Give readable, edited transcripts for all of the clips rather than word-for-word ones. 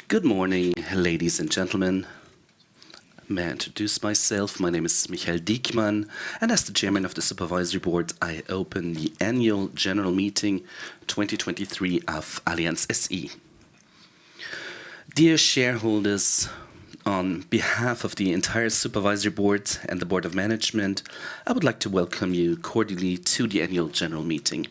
Good morning, ladies and gentlemen. May I introduce myself? My name is Michael Diekmann, and as the chairman of the supervisory board, I open the annual general meeting 2023 of Allianz SE. Dear shareholders, on behalf of the entire supervisory board and the board of management, I would like to welcome you cordially to the annual general meeting.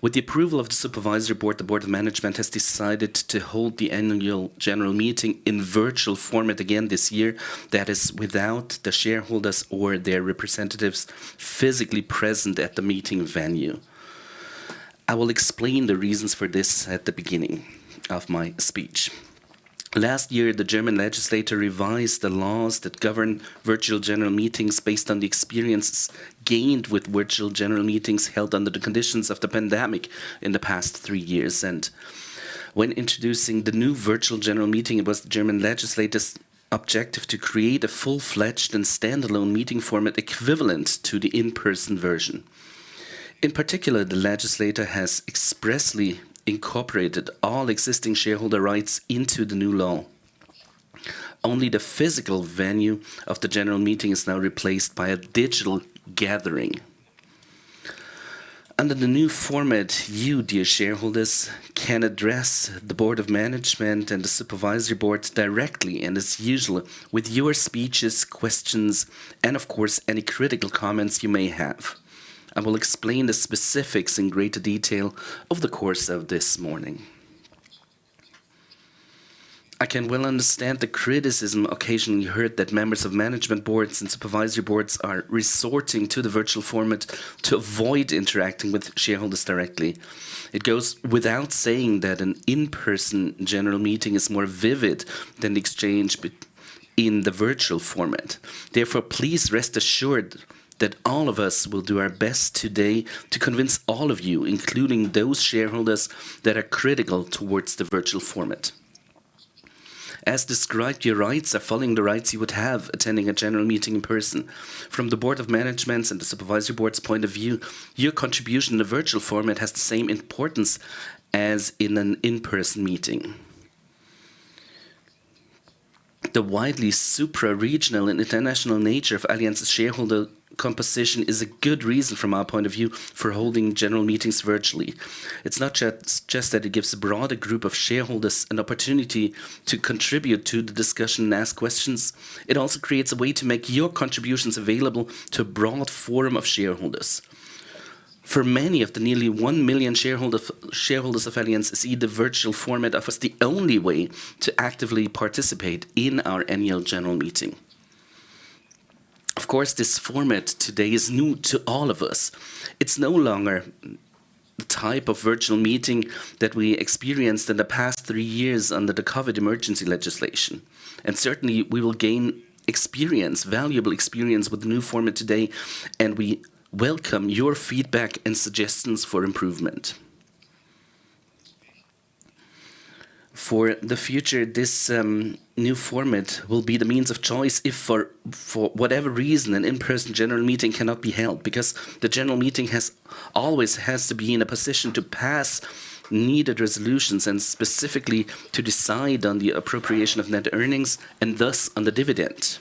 With the approval of the Supervisory Board, the Board of Management has decided to hold the annual general meeting in virtual format again this year, that is without the shareholders or their representatives physically present at the meeting venue. I will explain the reasons for this at the beginning of my speech. Last year, the German legislature revised the laws that govern virtual general meetings based on the experiences gained with virtual general meetings held under the conditions of the pandemic in the past 3 years. And when introducing the new virtual general meeting, it was the German legislature's objective to create a full-fledged and standalone meeting format equivalent to the in-person version. In particular, the legislator has expressly incorporated all existing shareholder rights into the new law. Only the physical venue of the general meeting is now replaced by a digital gathering. Under the new format, you, dear shareholders, can address the Board of Management and the Supervisory Board directly and as usual with your speeches, questions, and of course any critical comments you may have. I will explain the specifics in greater detail over the course of this morning. I can well understand the criticism occasionally heard that members of management boards and supervisory boards are resorting to the virtual format to avoid interacting with shareholders directly. It goes without saying that an in-person general meeting is more vivid than the exchange in the virtual format. Therefore, please rest assured that all of us will do our best today to convince all of you, including those shareholders that are critical towards the virtual format. As described, your rights are following the rights you would have attending a general meeting in person. From the Board of Management's and the Supervisory Board's point of view, your contribution in the virtual format has the same importance as in an in-person meeting. The widely supra-regional and international nature of Allianz's shareholder composition is a good reason from our point of view for holding general meetings virtually. It's not just that it gives a broader group of shareholders an opportunity to contribute to the discussion and ask questions. It also creates a way to make your contributions available to a broad forum of shareholders. For many of the nearly 1 million shareholders of Allianz SE, the virtual format offers the only way to actively participate in our annual general meeting. Of course, this format today is new to all of us. It's no longer the type of virtual meeting that we experienced in the past 3 years under the COVID emergency legislation. And certainly we will gain valuable experience with the new format today, and we welcome your feedback and suggestions for improvement. For the future, this new format will be the means of choice if for whatever reason an in-person general meeting cannot be held, because the general meeting always has to be in a position to pass needed resolutions and specifically to decide on the appropriation of net earnings and thus on the dividend.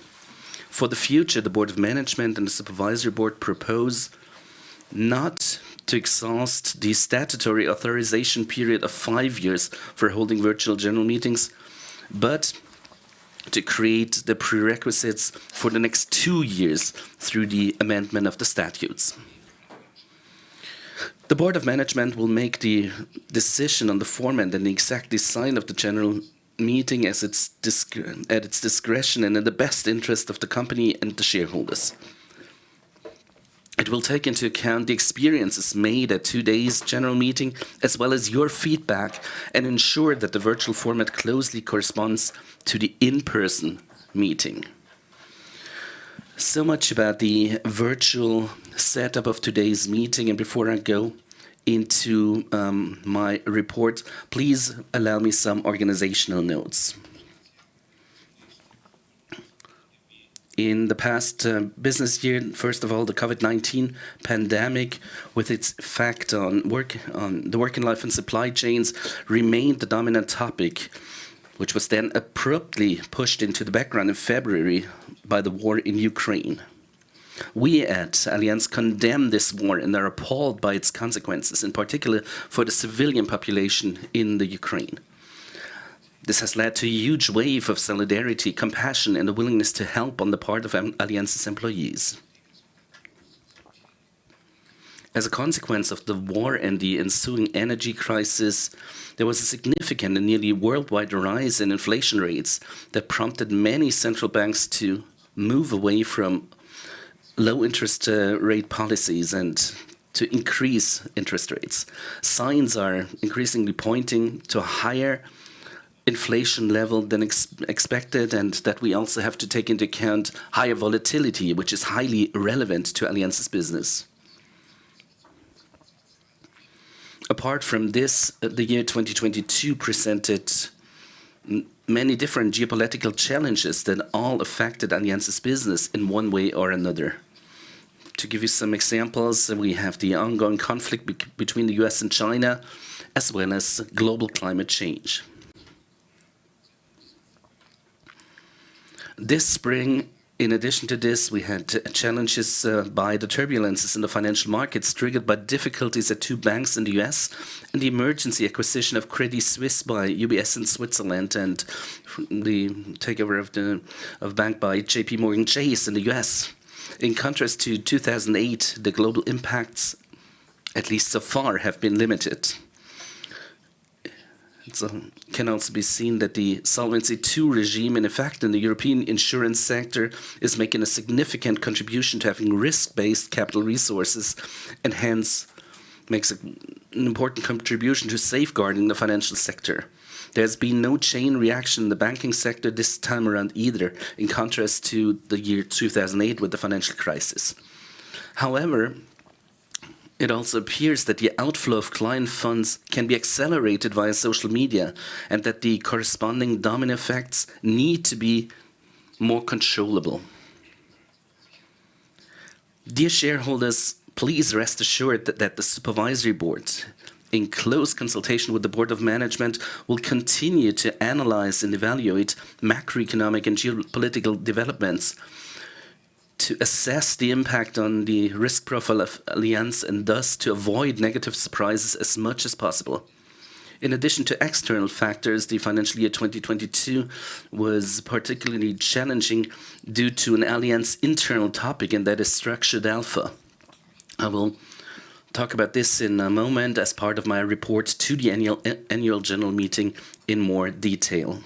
For the future, the Board of Management and the Supervisory Board propose not to exhaust the statutory authorization period of 5 years for holding virtual general meetings, but to create the prerequisites for the next 2 years through the amendment of the statutes. The Board of Management will make the decision on the format and the exact design of the general meeting at its discretion and in the best interest of the company and the shareholders. It will take into account the experiences made at today's general meeting, as well as your feedback, and ensure that the virtual format closely corresponds to the in-person meeting. So much about the virtual setup of today's meeting, and before I go into my report, please allow me some organizational notes. In the past business year, first of all, the COVID-19 pandemic, with its effect on the working life and supply chains, remained the dominant topic. which was then abruptly pushed into the background in February by the war in Ukraine. We at Allianz condemn this war and are appalled by its consequences, in particular for the civilian population in the Ukraine. This has led to a huge wave of solidarity, compassion, and a willingness to help on the part of Allianz's employees. As a consequence of the war and the ensuing energy crisis, there was a significant and nearly worldwide rise in inflation rates that prompted many central banks to move away from low interest rate policies and to increase interest rates. Signs are increasingly pointing to a higher inflation level than expected, and that we also have to take into account higher volatility, which is highly relevant to Allianz's business. Apart from this, the year 2022 presented many different geopolitical challenges that all affected Allianz's business in one way or another. To give you some examples, we have the ongoing conflict between the US and China, as well as global climate change. This spring, in addition to this, we had challenges by the turbulences in the financial markets triggered by difficulties at two banks in the US and the emergency acquisition of Credit Suisse by UBS in Switzerland and the takeover of bank by JP Morgan Chase in the US. In contrast to 2008, the global impacts, at least so far, have been limited. It can also be seen that the Solvency II regime, in effect, in the European insurance sector is making a significant contribution to having risk-based capital resources and hence makes an important contribution to safeguarding the financial sector. There has been no chain reaction in the banking sector this time around either, in contrast to the year 2008 with the financial crisis. However, it also appears that the outflow of client funds can be accelerated via social media and that the corresponding domino effects need to be more controllable. Dear shareholders, please rest assured that the Supervisory Board, in close consultation with the Board of Management, will continue to analyze and evaluate macroeconomic and geopolitical developments to assess the impact on the risk profile of Allianz and thus to avoid negative surprises as much as possible. In addition to external factors, the financial year 2022 was particularly challenging due to an Allianz internal topic, and that is structured alpha. I will talk about this in a moment as part of my report to the annual general meeting in more detail.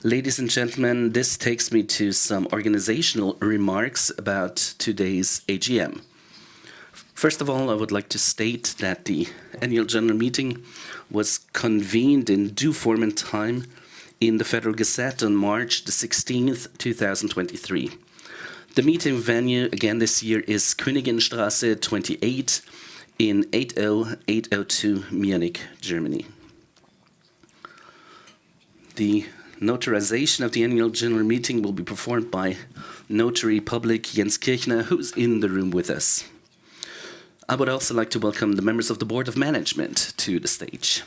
Ladies and gentlemen, this takes me to some organizational remarks about today's AGM. First of all, I would like to state that the annual general meeting was convened in due form and time in the Federal Gazette on March the 16th, 2023. The meeting venue again this year is Königinstraße 28 in 80802 Munich, Germany. The notarization of the annual general meeting will be performed by Notary Public Jens Kirchner, who's in the room with us. I would also like to welcome the members of the Board of Management to the stage.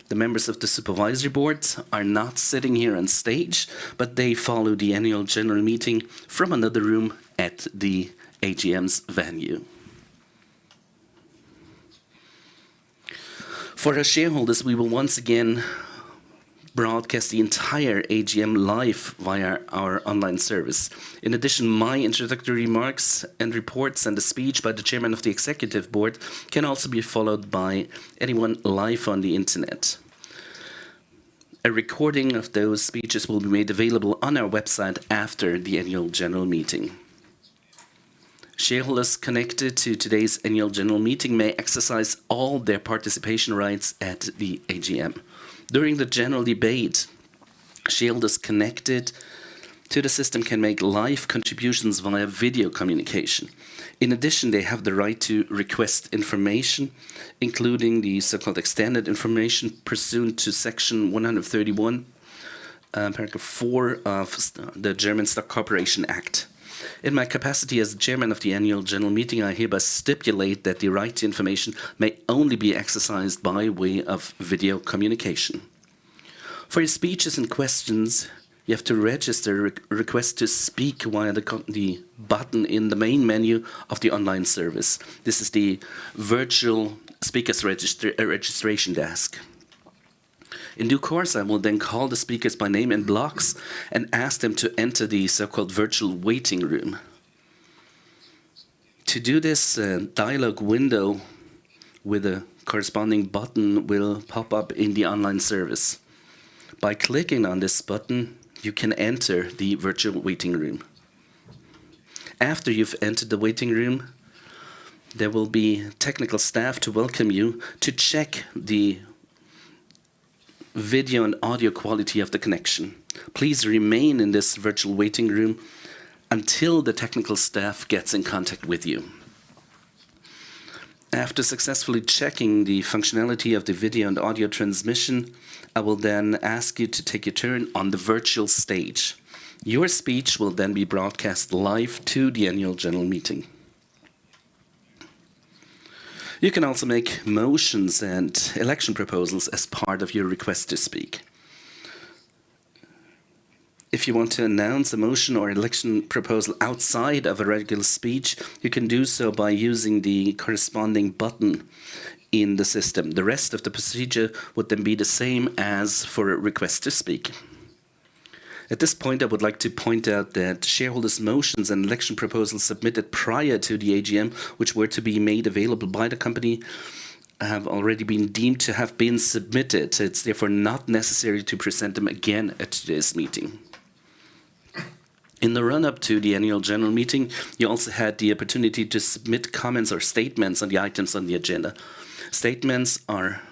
The members of the Supervisory Board are not sitting here on stage, but they follow the annual general meeting from another room at the AGM's venue. For our shareholders, we will once again broadcast the entire AGM live via our online service. In addition, my introductory remarks and reports and the speech by the chairman of the executive board can also be followed by anyone live on the internet. A recording of those speeches will be made available on our website after the annual general meeting. Shareholders connected to today's annual general meeting may exercise all their participation rights at the AGM. During the general debate, shareholders connected to the system can make live contributions via video communication. In addition, they have the right to request information, including the so-called extended information pursuant to Section 131, Paragraph 4 of the German Stock Corporation Act. In my capacity as chairman of the annual general meeting, I hereby stipulate that the right to information may only be exercised by way of video communication. For your speeches and questions, you have to register a request to speak via the button in the main menu of the online service. This is the virtual speakers registration desk. In due course, I will then call the speakers by name in blocks and ask them to enter the so-called virtual waiting room. To do this, a dialog window with a corresponding button will pop up in the online service. By clicking on this button, you can enter the virtual waiting room. After you've entered the waiting room, there will be technical staff to welcome you to check the video and audio quality of the connection. Please remain in this virtual waiting room until the technical staff gets in contact with you. After successfully checking the functionality of the video and audio transmission, I will then ask you to take your turn on the virtual stage. Your speech will then be broadcast live to the annual general meeting. You can also make motions and election proposals as part of your request to speak. If you want to announce a motion or election proposal outside of a regular speech, you can do so by using the corresponding button in the system. The rest of the procedure would then be the same as for a request to speak. At this point, I would like to point out that shareholders' motions and election proposals submitted prior to the AGM, which were to be made available by the company, have already been deemed to have been submitted. It's therefore not necessary to present them again at today's meeting. In the run-up to the annual general meeting, you also had the opportunity to submit comments or statements on the items on the agenda. Statements are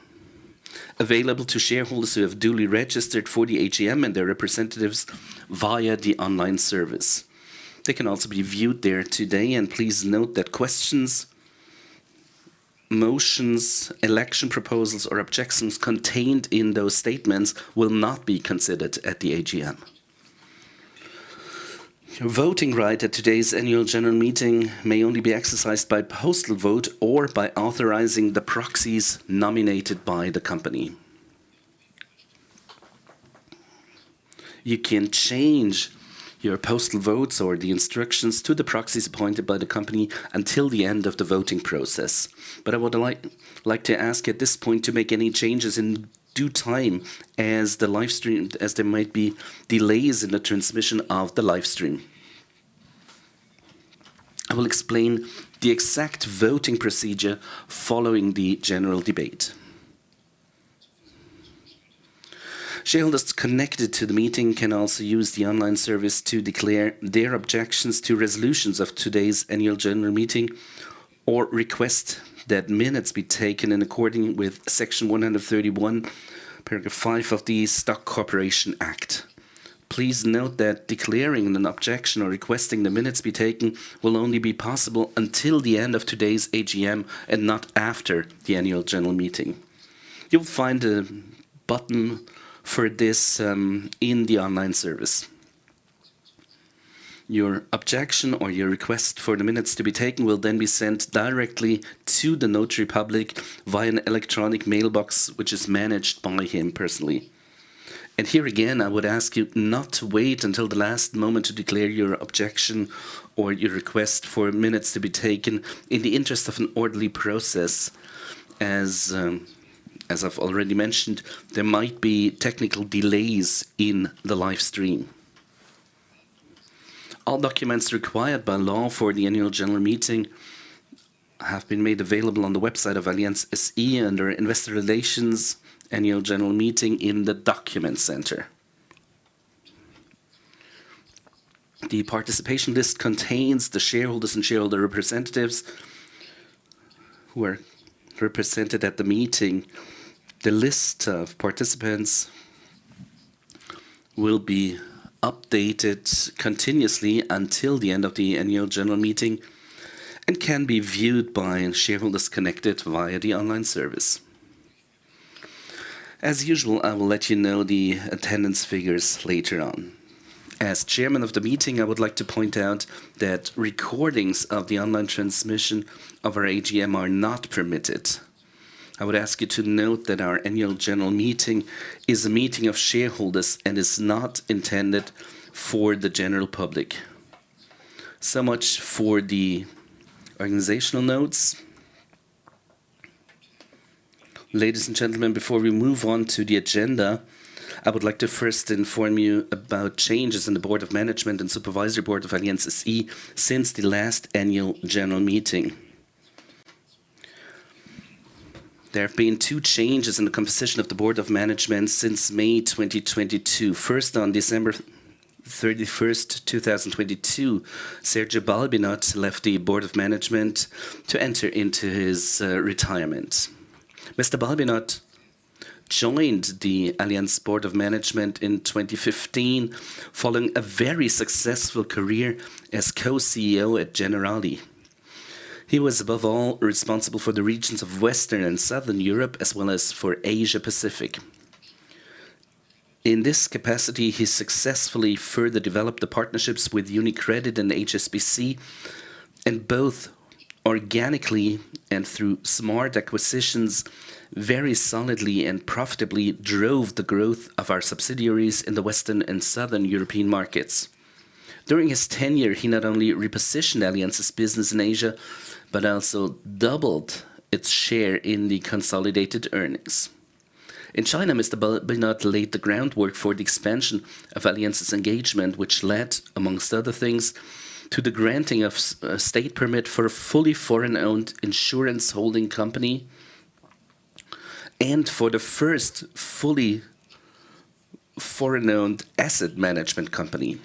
available to shareholders who have duly registered for the AGM and their representatives via the online service. They can also be viewed there today, and please note that questions, motions, election proposals, or objections contained in those statements will not be considered at the AGM. Your voting right at today's annual general meeting may only be exercised by postal vote or by authorizing the proxies nominated by the company. You can change your postal votes or the instructions to the proxies appointed by the company until the end of the voting process. But I would like to ask at this point to make any changes in due time as the live stream, as there might be delays in the transmission of the live stream. I will explain the exact voting procedure following the general debate. Shareholders connected to the meeting can also use the online service to declare their objections to resolutions of today's annual general meeting or request that minutes be taken in accordance with Section 131, Paragraph 5 of the Stock Corporation Act. Please note that declaring an objection or requesting the minutes be taken will only be possible until the end of today's AGM and not after the annual general meeting. You'll find a button for this in the online service. Your objection or your request for the minutes to be taken will then be sent directly to the notary public via an electronic mailbox which is managed by him personally. And here again, I would ask you not to wait until the last moment to declare your objection or your request for minutes to be taken in the interest of an orderly process. As I've already mentioned, there might be technical delays in the live stream. All documents required by law for the annual general meeting have been made available on the website of Allianz SE under Investor Relations Annual General Meeting in the Document Center. The participation list contains the shareholders and shareholder representatives who are represented at the meeting. The list of participants will be updated continuously until the end of the annual general meeting and can be viewed by shareholders connected via the online service. As usual, I will let you know the attendance figures later on. As chairman of the meeting, I would like to point out that recordings of the online transmission of our AGM are not permitted. I would ask you to note that our annual general meeting is a meeting of shareholders and is not intended for the general public. So much for the organizational notes. Ladies and gentlemen, before we move on to the agenda, I would like to first inform you about changes in the Board of Management and Supervisory Board of Allianz SE since the last annual general meeting. There have been two changes in the composition of the Board of Management since May 2022. First, on December 31st, 2022, Sergio Balbinot left the Board of Management to enter into his retirement. Mr. Balbinot joined the Allianz Board of Management in 2015 following a very successful career as co-CEO at Generali. He was above all responsible for the regions of Western and Southern Europe as well as for Asia Pacific. In this capacity, he successfully further developed the partnerships with UniCredit and HSBC, and both organically and through smart acquisitions very solidly and profitably drove the growth of our subsidiaries in the Western and Southern European markets. During his tenure, he not only repositioned Allianz's business in Asia, but also doubled its share in the consolidated earnings. In China, Mr. Balbinot laid the groundwork for the expansion of Allianz's engagement, which led, amongst other things, to the granting of a state permit for a fully foreign-owned insurance holding company and for the first fully foreign-owned asset management company.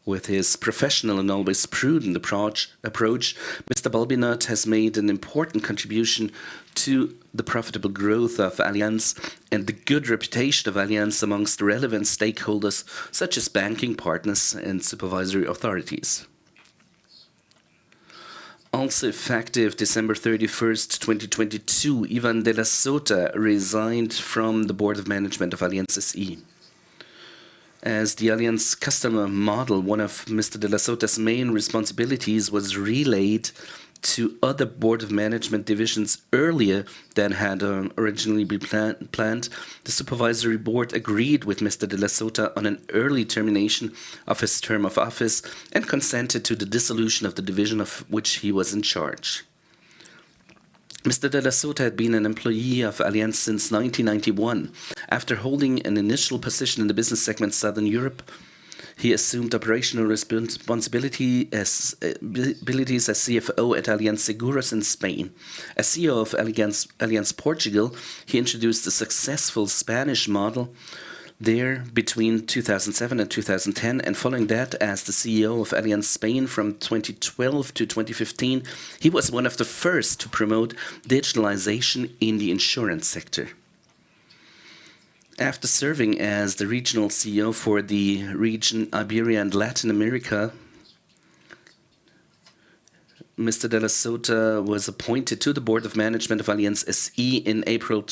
With his professional and always prudent approach, Mr. Balbinot has made an important contribution to the profitable growth of Allianz and the good reputation of Allianz amongst relevant stakeholders such as banking partners and supervisory authorities. Also effective December 31st, 2022, Ivan de la Sota resigned from the Board of Management of Allianz SE. As the Allianz customer model, one of Mr. de la Sota's main responsibilities was relayed to other Board of Management divisions earlier than had originally been planned. The Supervisory Board agreed with Mr. de la Sota on an early termination of his term of office and consented to the dissolution of the division of which he was in charge. Mr. de la Sota had been an employee of Allianz since 1991. After holding an initial position in the business segment Southern Europe, he assumed operational responsibility as CFO at Allianz Seguros in Spain. As CEO of Allianz Portugal, he introduced the successful Spanish model there between 2007 and 2010, and following that as the CEO of Allianz Spain from 2012 to 2015, he was one of the first to promote digitalization in the insurance sector. After serving as the regional CEO for the region Iberia and Latin America, Mr. de la Sota was appointed to the Board of Management of Allianz SE in April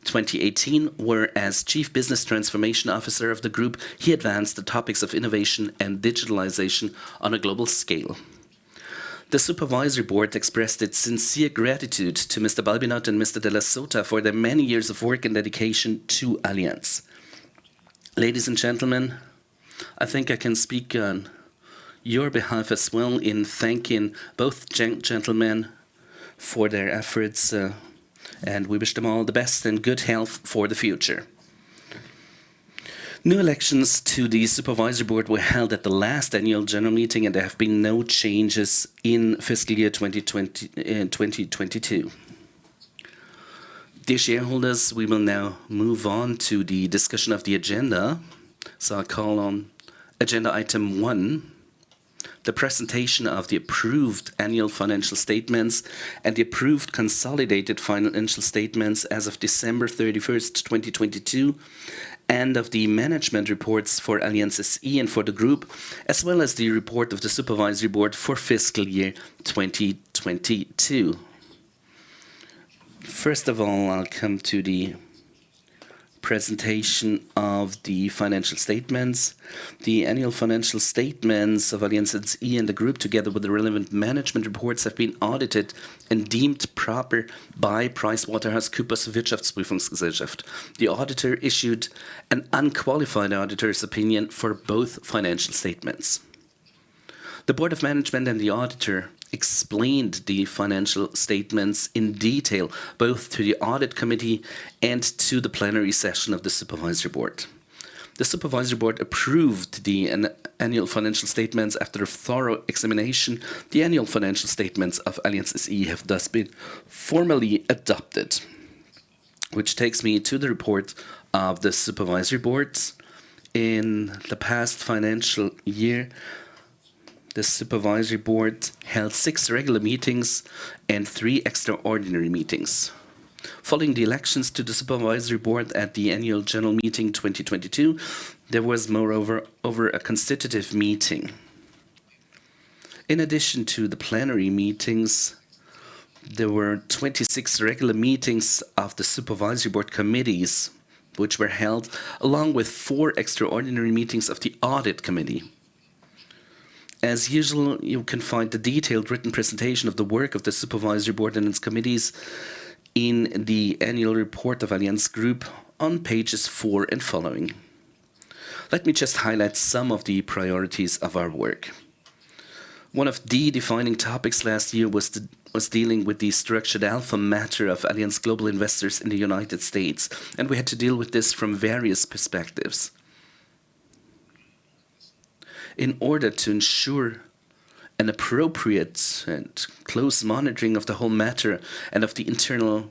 2018, where as Chief Business Transformation Officer of the group, he advanced the topics of innovation and digitalization on a global scale. The Supervisory Board expressed its sincere gratitude to Mr. Balbinot and Mr. de la Sota for their many years of work and dedication to Allianz. Ladies and gentlemen, I think I can speak on your behalf as well in thanking both gentlemen for their efforts, and we wish them all the best and good health for the future. New elections to the Supervisory Board were held at the last annual general meeting, and there have been no changes in fiscal year 2022. Dear shareholders, we will now move on to the discussion of the agenda. So I call on agenda item 1, the presentation of the approved annual financial statements and the approved consolidated financial statements as of December 31st, 2022, and of the management reports for Allianz SE and for the group, as well as the report of the Supervisory Board for fiscal year 2022. First of all, I'll come to the presentation of the financial statements. The annual financial statements of Allianz SE and the group, together with the relevant management reports, have been audited and deemed proper by PricewaterhouseCoopers Wirtschaftsprüfungsgesellschaft. The auditor issued an unqualified auditor's opinion for both financial statements. The Board of Management and the auditor explained the financial statements in detail, both to the Audit Committee and to the plenary session of the Supervisory Board. The Supervisory Board approved the annual financial statements after a thorough examination. The annual financial statements of Allianz SE have thus been formally adopted. Which takes me to the report of the Supervisory Board. In the past financial year, the Supervisory Board held 6 regular meetings and 3 extraordinary meetings. Following the elections to the Supervisory Board at the Annual General Meeting 2022, there was moreover a constitutive meeting. In addition to the plenary meetings, there were 26 regular meetings of the Supervisory Board committees, which were held along with 4 extraordinary meetings of the Audit Committee. As usual, you can find the detailed written presentation of the work of the Supervisory Board and its committees in the annual report of Allianz Group on pages 4 and following. Let me just highlight some of the priorities of our work. One of the defining topics last year was dealing with the structured alpha matter of Allianz Global Investors in the United States, and we had to deal with this from various perspectives. In order to ensure an appropriate and close monitoring of the whole matter and of the internal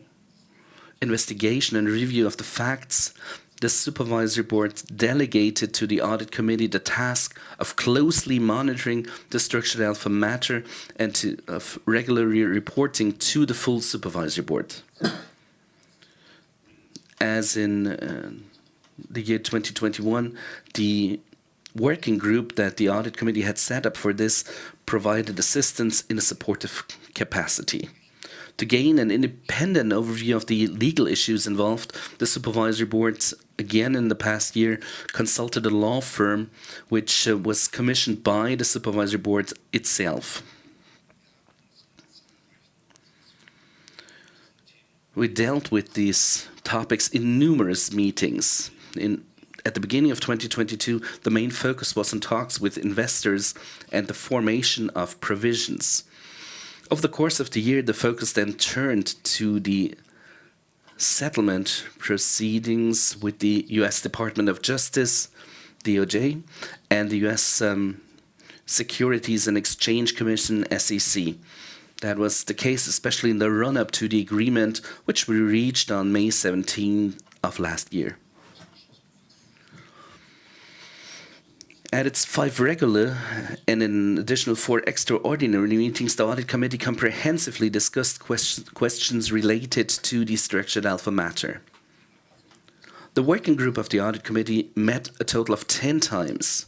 investigation and review of the facts, the Supervisory Board delegated to the Audit Committee the task of closely monitoring the structured alpha matter and of regularly reporting to the full Supervisory Board. As in the year 2021, the working group that the Audit Committee had set up for this provided assistance in a supportive capacity. To gain an independent overview of the legal issues involved, the Supervisory Board, again in the past year, consulted a law firm which was commissioned by the Supervisory Board itself. We dealt with these topics in numerous meetings. At the beginning of 2022, the main focus was on talks with investors and the formation of provisions. Over the course of the year, the focus then turned to the settlement proceedings with the U.S. Department of Justice, DOJ, and the U.S. Securities and Exchange Commission, SEC. That was the case especially in the run-up to the agreement which we reached on May 17 of last year. At its 5 regular and an additional 4 extraordinary meetings, the Audit Committee comprehensively discussed questions related to the structured alpha matter. The working group of the Audit Committee met a total of 10 times,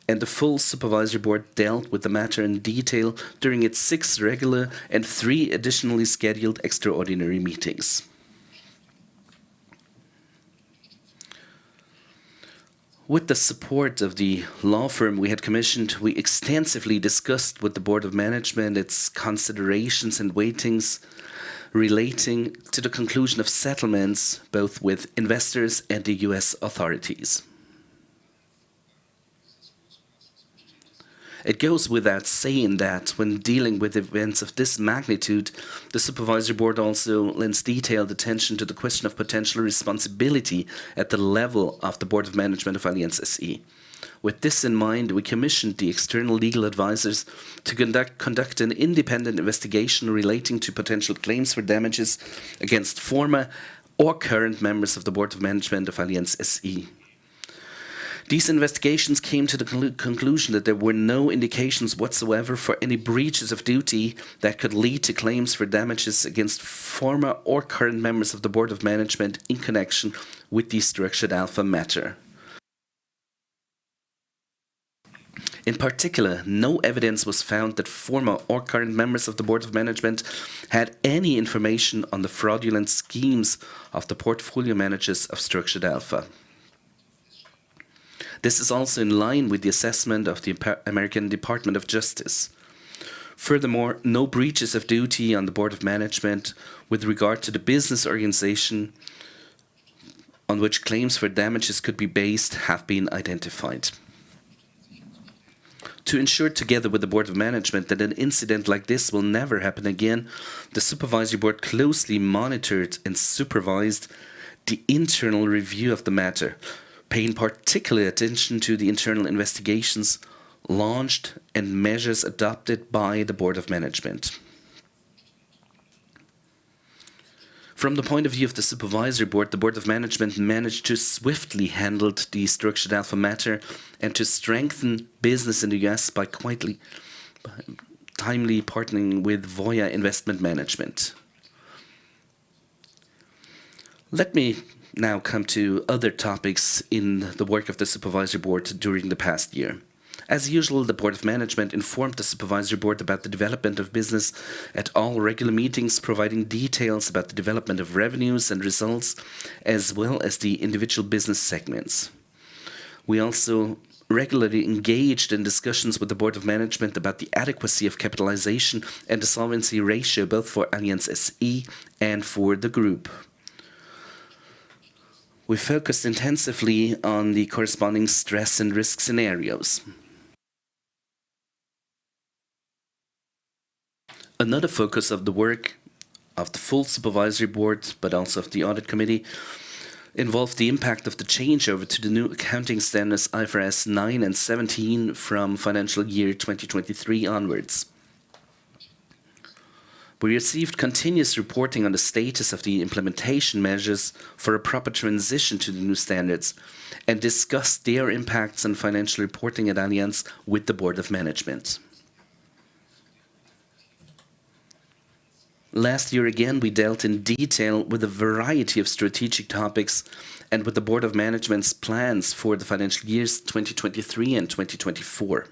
and the full Supervisory Board dealt with the matter in detail during its 6 regular and 3 additionally scheduled extraordinary meetings. With the support of the law firm we had commissioned, we extensively discussed with the Board of Management its considerations and weightings relating to the conclusion of settlements, both with investors and the U.S. authorities. It goes without saying that when dealing with events of this magnitude, the Supervisory Board also lends detailed attention to the question of potential responsibility at the level of the Board of Management of Allianz SE. With this in mind, we commissioned the external legal advisors to conduct an independent investigation relating to potential claims for damages against former or current members of the Board of Management of Allianz SE. These investigations came to the conclusion that there were no indications whatsoever for any breaches of duty that could lead to claims for damages against former or current members of the Board of Management in connection with the structured alpha matter. In particular, no evidence was found that former or current members of the Board of Management had any information on the fraudulent schemes of the portfolio managers of Structured Alpha. This is also in line with the assessment of the American Department of Justice. Furthermore, no breaches of duty on the Board of Management with regard to the business organization on which claims for damages could be based have been identified. To ensure, together with the Board of Management, that an incident like this will never happen again, the Supervisory Board closely monitored and supervised the internal review of the matter, paying particular attention to the internal investigations launched and measures adopted by the Board of Management. From the point of view of the Supervisory Board, the Board of Management managed to swiftly handle the Structured Alpha matter and to strengthen business in the US by timely partnering with Voya Investment Management. Let me now come to other topics in the work of the Supervisory Board during the past year. As usual, the Board of Management informed the Supervisory Board about the development of business at all regular meetings, providing details about the development of revenues and results, as well as the individual business segments. We also regularly engaged in discussions with the Board of Management about the adequacy of capitalization and the solvency ratio, both for Allianz SE and for the group. We focused intensively on the corresponding stress and risk scenarios. Another focus of the work of the full Supervisory Board, but also of the Audit Committee, involved the impact of the changeover to the new accounting standards IFRS 9 and 17 from financial year 2023 onwards. We received continuous reporting on the status of the implementation measures for a proper transition to the new standards and discussed their impacts on financial reporting at Allianz with the Board of Management. Last year again, we dealt in detail with a variety of strategic topics and with the Board of Management's plans for the financial years 2023 and 2024.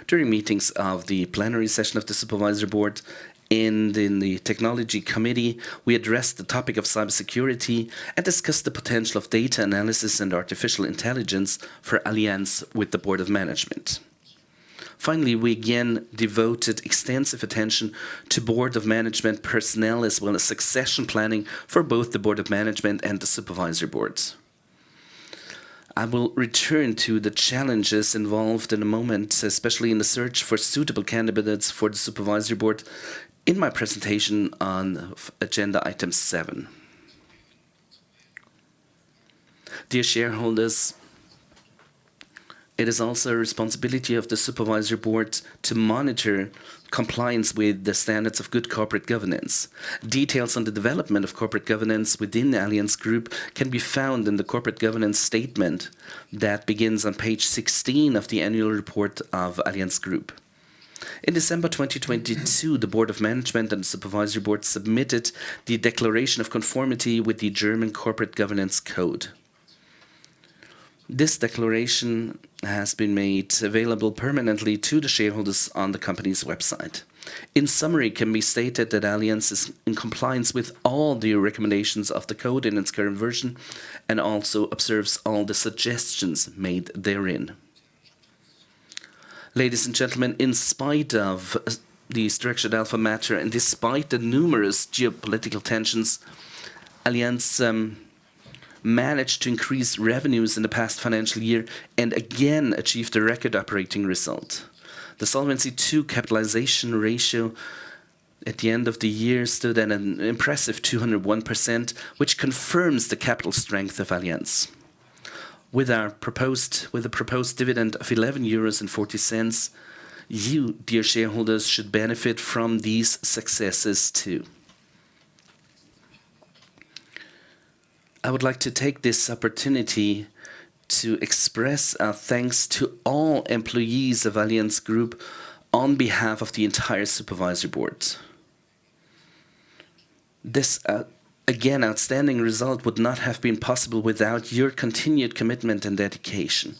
During meetings of the plenary session of the Supervisory Board and in the Technology Committee, we addressed the topic of cybersecurity and discussed the potential of data analysis and artificial intelligence for Allianz with the Board of Management. Finally, we again devoted extensive attention to Board of Management personnel as well as succession planning for both the Board of Management and the Supervisory Board. I will return to the challenges involved in a moment, especially in the search for suitable candidates for the Supervisory Board, in my presentation on Agenda Item 7. Dear shareholders, it is also a responsibility of the Supervisory Board to monitor compliance with the standards of good corporate governance. Details on the development of corporate governance within the Allianz Group can be found in the corporate governance statement that begins on page 16 of the annual report of Allianz Group. In December 2022, the Board of Management and the Supervisory Board submitted the Declaration of Conformity with the German Corporate Governance Code. This declaration has been made available permanently to the shareholders on the company's website. In summary, it can be stated that Allianz is in compliance with all the recommendations of the code in its current version and also observes all the suggestions made therein. Ladies and gentlemen, in spite of the Structured Alpha matter and despite the numerous geopolitical tensions, Allianz managed to increase revenues in the past financial year and again achieved a record operating result. The Solvency II capitalization ratio at the end of the year stood at an impressive 201%, which confirms the capital strength of Allianz. With a proposed dividend of 11.40 euros, you, dear shareholders, should benefit from these successes too. I would like to take this opportunity to express our thanks to all employees of Allianz Group on behalf of the entire Supervisory Board. This, again, outstanding result would not have been possible without your continued commitment and dedication.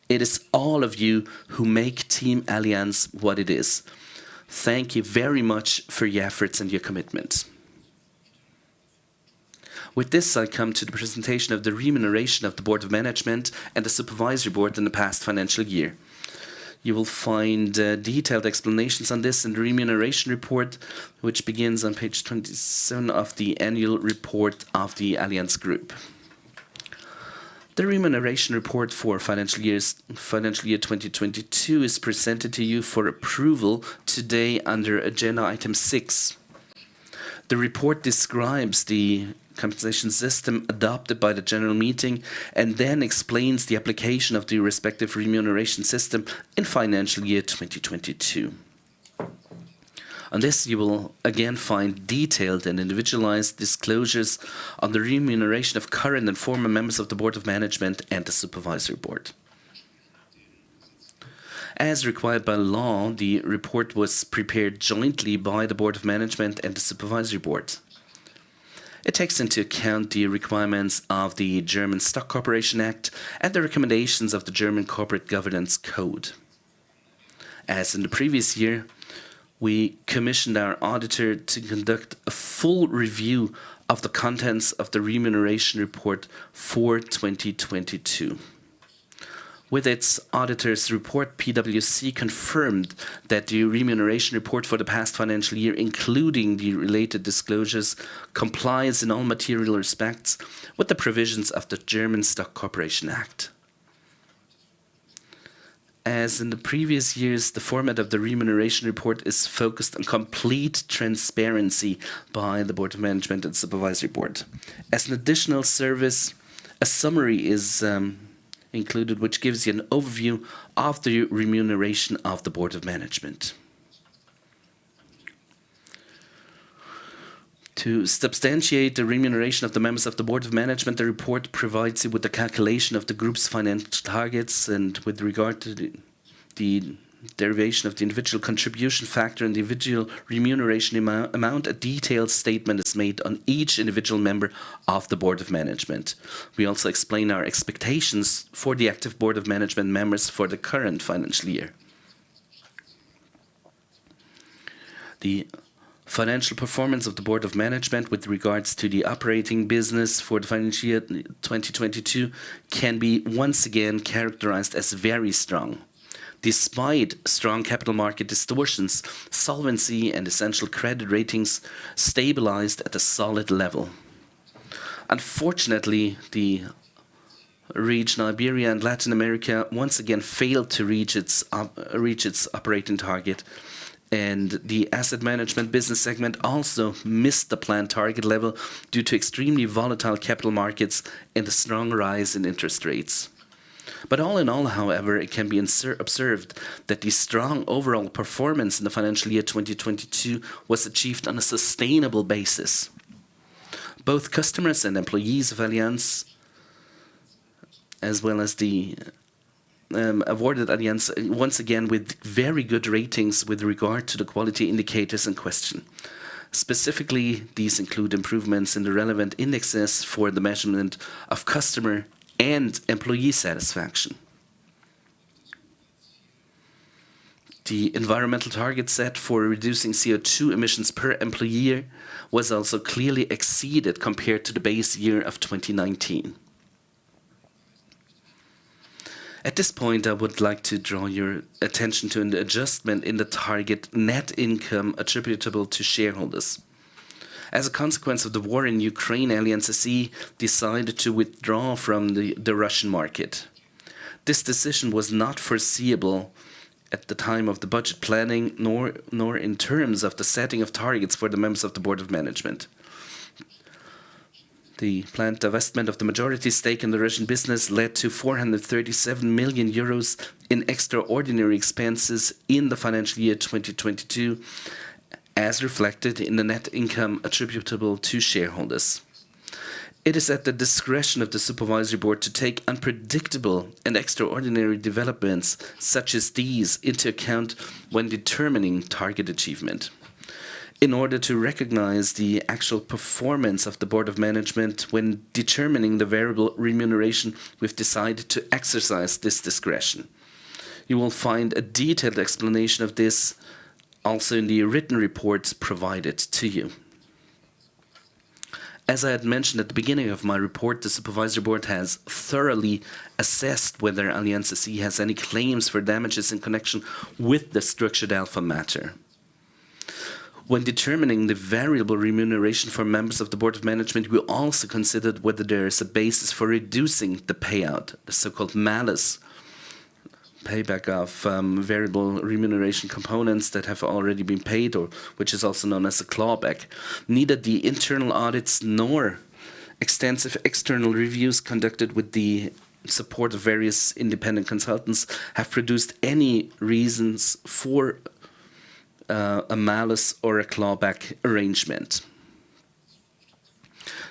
It is all of you who make Team Allianz what it is. Thank you very much for your efforts and your commitment. With this, I come to the presentation of the remuneration of the Board of Management and the Supervisory Board in the past financial year. You will find detailed explanations on this in the remuneration report, which begins on page 27 of the annual report of the Allianz Group. The remuneration report for financial year 2022 is presented to you for approval today under agenda item 6. The report describes the compensation system adopted by the general meeting and then explains the application of the respective remuneration system in financial year 2022. On this, you will again find detailed and individualized disclosures on the remuneration of current and former members of the Board of Management and the Supervisory Board. As required by law, the report was prepared jointly by the Board of Management and the Supervisory Board. It takes into account the requirements of the German Stock Corporation Act and the recommendations of the German Corporate Governance Code. As in the previous year, we commissioned our auditor to conduct a full review of the contents of the remuneration report for 2022. With its auditor's report, PwC confirmed that the remuneration report for the past financial year, including the related disclosures, complies in all material respects with the provisions of the German Stock Corporation Act. As in the previous years, the format of the remuneration report is focused on complete transparency by the Board of Management and Supervisory Board. As an additional service, a summary is included, which gives you an overview of the remuneration of the Board of Management. To substantiate the remuneration of the members of the Board of Management, the report provides you with the calculation of the group's financial targets, and with regard to the derivation of the individual contribution factor and the individual remuneration amount, a detailed statement is made on each individual member of the Board of Management. We also explain our expectations for the active Board of Management members for the current financial year. The financial performance of the Board of Management with regards to the operating business for the financial year 2022 can be once again characterized as very strong. Despite strong capital market distortions, solvency and essential credit ratings stabilized at a solid level. Unfortunately, the region Iberia and Latin America once again failed to reach its operating target, and the asset management business segment also missed the planned target level due to extremely volatile capital markets and the strong rise in interest rates. But all in all, however, it can be observed that the strong overall performance in the financial year 2022 was achieved on a sustainable basis. Both customers and employees of Allianz, as well as the awarded Allianz once again with very good ratings with regard to the quality indicators in question. Specifically, these include improvements in the relevant indexes for the measurement of customer and employee satisfaction. The environmental target set for reducing CO2 emissions per employee was also clearly exceeded compared to the base year of 2019. At this point, I would like to draw your attention to an adjustment in the target net income attributable to shareholders. As a consequence of the war in Ukraine, Allianz SE decided to withdraw from the Russian market. This decision was not foreseeable at the time of the budget planning, nor in terms of the setting of targets for the members of the Board of Management. The planned divestment of the majority stake in the Russian business led to 437 million euros in extraordinary expenses in the financial year 2022, as reflected in the net income attributable to shareholders. It is at the discretion of the Supervisory Board to take unpredictable and extraordinary developments such as these into account when determining target achievement. In order to recognize the actual performance of the Board of Management when determining the variable remuneration, we've decided to exercise this discretion. You will find a detailed explanation of this also in the written reports provided to you. As I had mentioned at the beginning of my report, the Supervisory Board has thoroughly assessed whether Allianz SE has any claims for damages in connection with the Structured Alpha matter. When determining the variable remuneration for members of the Board of Management, we also considered whether there is a basis for reducing the payout, the so-called malus payback of variable remuneration components that have already been paid, or which is also known as a clawback. Neither the internal audits nor extensive external reviews conducted with the support of various independent consultants have produced any reasons for a malus or a clawback arrangement.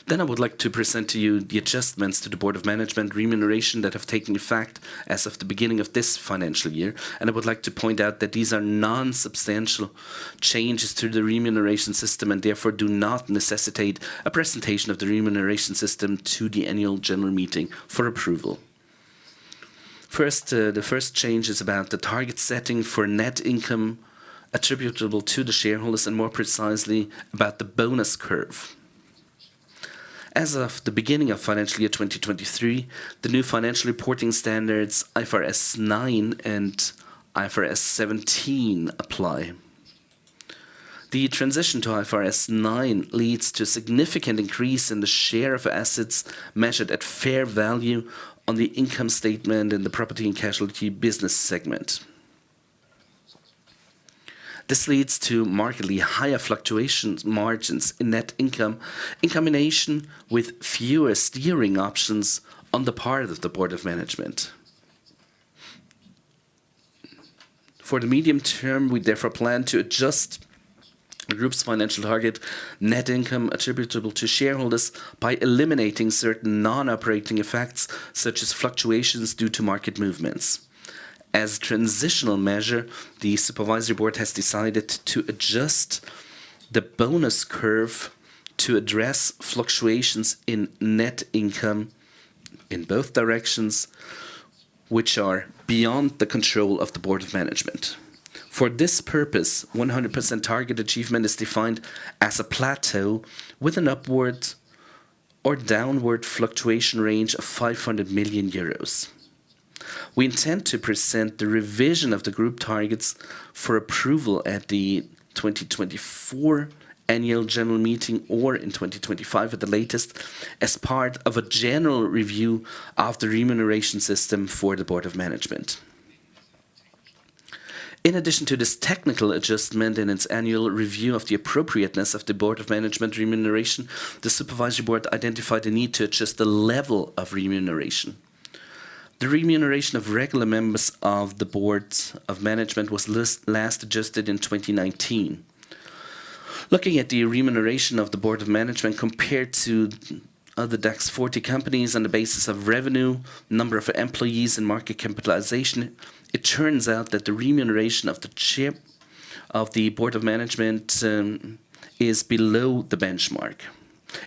Then I would like to present to you the adjustments to the Board of Management remuneration that have taken effect as of the beginning of this financial year. And I would like to point out that these are non-substantial changes to the remuneration system and therefore do not necessitate a presentation of the remuneration system to the annual general meeting for approval. First, the first change is about the target setting for net income attributable to the shareholders, and more precisely about the bonus curve. As of the beginning of financial year 2023, the new financial reporting standards IFRS 9 and IFRS 17 apply. The transition to IFRS 9 leads to a significant increase in the share of assets measured at fair value on the income statement in the property and casualty business segment. This leads to markedly higher fluctuations margins in net income in combination with fewer steering options on the part of the Board of Management. For the medium term, we therefore plan to adjust the group's financial target net income attributable to shareholders by eliminating certain non-operating effects such as fluctuations due to market movements. As a transitional measure, the Supervisory Board has decided to adjust the bonus curve to address fluctuations in net income in both directions, which are beyond the control of the Board of Management. For this purpose, 100% target achievement is defined as a plateau with an upward or downward fluctuation range of 500 million euros. We intend to present the revision of the group targets for approval at the 2024 annual general meeting or in 2025 at the latest as part of a general review of the remuneration system for the Board of Management. In addition to this technical adjustment in its annual review of the appropriateness of the Board of Management remuneration, the Supervisory Board identified the need to adjust the level of remuneration. The remuneration of regular members of the Board of Management was last adjusted in 2019. Looking at the remuneration of the Board of Management compared to other DAX 40 companies on the basis of revenue, number of employees, and market capitalization, it turns out that the remuneration of the chair of the Board of Management is below the benchmark.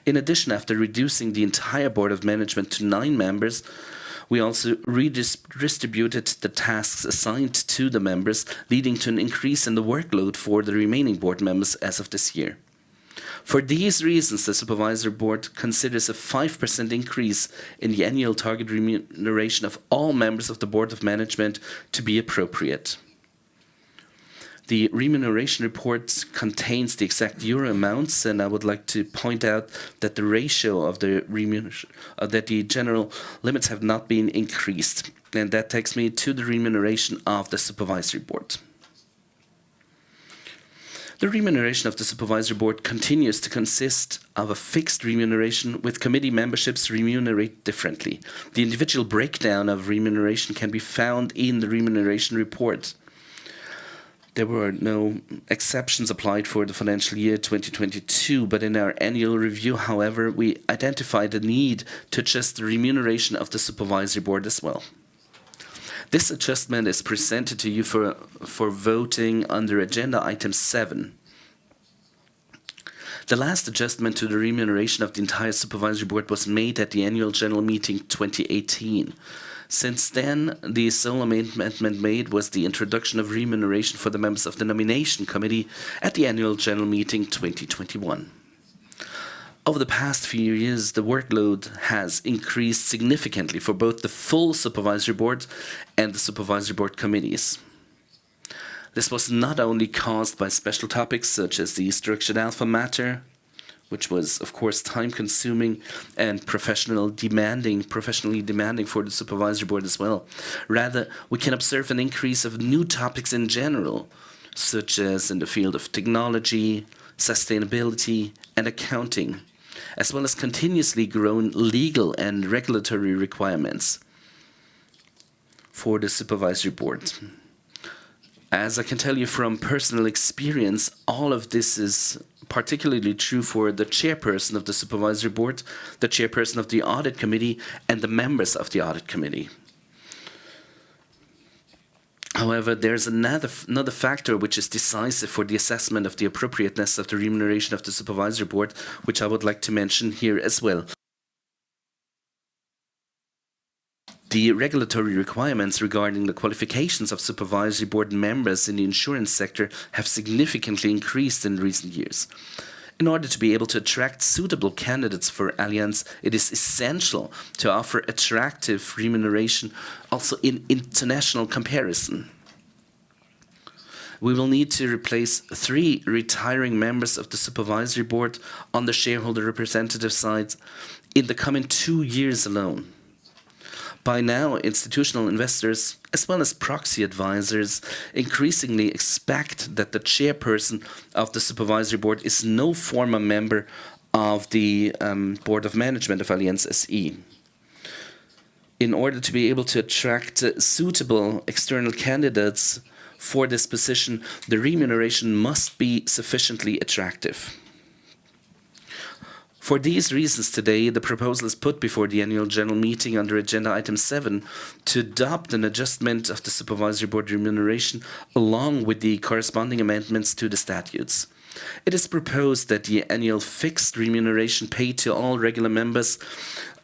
In addition, after reducing the entire Board of Management to 9 members, we also redistributed the tasks assigned to the members, leading to an increase in the workload for the remaining board members as of this year. For these reasons, the Supervisory Board considers a 5% increase in the annual target remuneration of all members of the Board of Management to be appropriate. The remuneration report contains the exact euro amounts, and I would like to point out that the ratio of the that the general limits have not been increased. And that takes me to the remuneration of the Supervisory Board. The remuneration of the Supervisory Board continues to consist of a fixed remuneration with committee memberships remunerated differently. The individual breakdown of remuneration can be found in the remuneration report. There were no exceptions applied for the financial year 2022, but in our annual review, however, we identified the need to adjust the remuneration of the Supervisory Board as well. This adjustment is presented to you for voting under Agenda Item 7. The last adjustment to the remuneration of the entire Supervisory Board was made at the Annual General Meeting 2018. Since then, the sole amendment made was the introduction of remuneration for the members of the Nomination Committee at the Annual General Meeting 2021. Over the past few years, the workload has increased significantly for both the full Supervisory Board and the Supervisory Board committees. This was not only caused by special topics such as the structured alpha matter, which was, of course, time-consuming and professionally demanding for the Supervisory Board as well. Rather, we can observe an increase of new topics in general, such as in the field of technology, sustainability, and accounting, as well as continuously grown legal and regulatory requirements for the Supervisory Board. As I can tell you from personal experience, all of this is particularly true for the chairperson of the Supervisory Board, the chairperson of the Audit Committee, and the members of the Audit Committee. However, there's another factor which is decisive for the assessment of the appropriateness of the remuneration of the Supervisory Board, which I would like to mention here as well. The regulatory requirements regarding the qualifications of Supervisory Board members in the insurance sector have significantly increased in recent years. In order to be able to attract suitable candidates for Allianz, it is essential to offer attractive remuneration also in international comparison. We will need to replace 3 retiring members of the Supervisory Board on the shareholder representative side in the coming 2 years alone. By now, institutional investors, as well as proxy advisors, increasingly expect that the chairperson of the Supervisory Board is no former member of the Board of Management of Allianz SE. In order to be able to attract suitable external candidates for this position, the remuneration must be sufficiently attractive. For these reasons today, the proposal is put before the Annual General Meeting under Agenda Item 7 to adopt an adjustment of the Supervisory Board remuneration along with the corresponding amendments to the statutes. It is proposed that the annual fixed remuneration paid to all regular members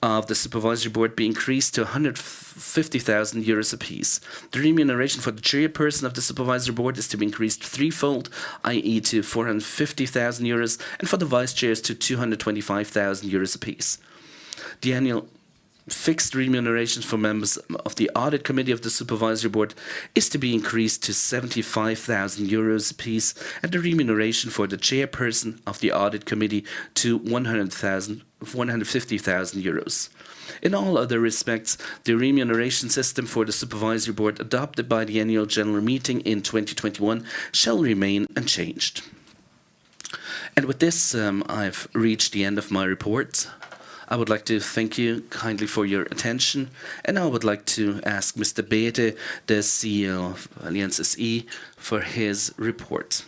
of the Supervisory Board be increased to 150,000 euros apiece. The remuneration for the chairperson of the Supervisory Board is to be increased threefold, i.e. to 450,000 euros, and for the vice chairs to 225,000 euros apiece. The annual fixed remuneration for members of the Audit Committee of the Supervisory Board is to be increased to 75,000 euros apiece, and the remuneration for the chairperson of the Audit Committee to 150,000 euros. In all other respects, the remuneration system for the Supervisory Board adopted by the Annual General Meeting in 2021 shall remain unchanged. And with this, I've reached the end of my report. I would like to thank you kindly for your attention, and I would like to ask Mr. Bethe, the CEO of Allianz SE, for his report.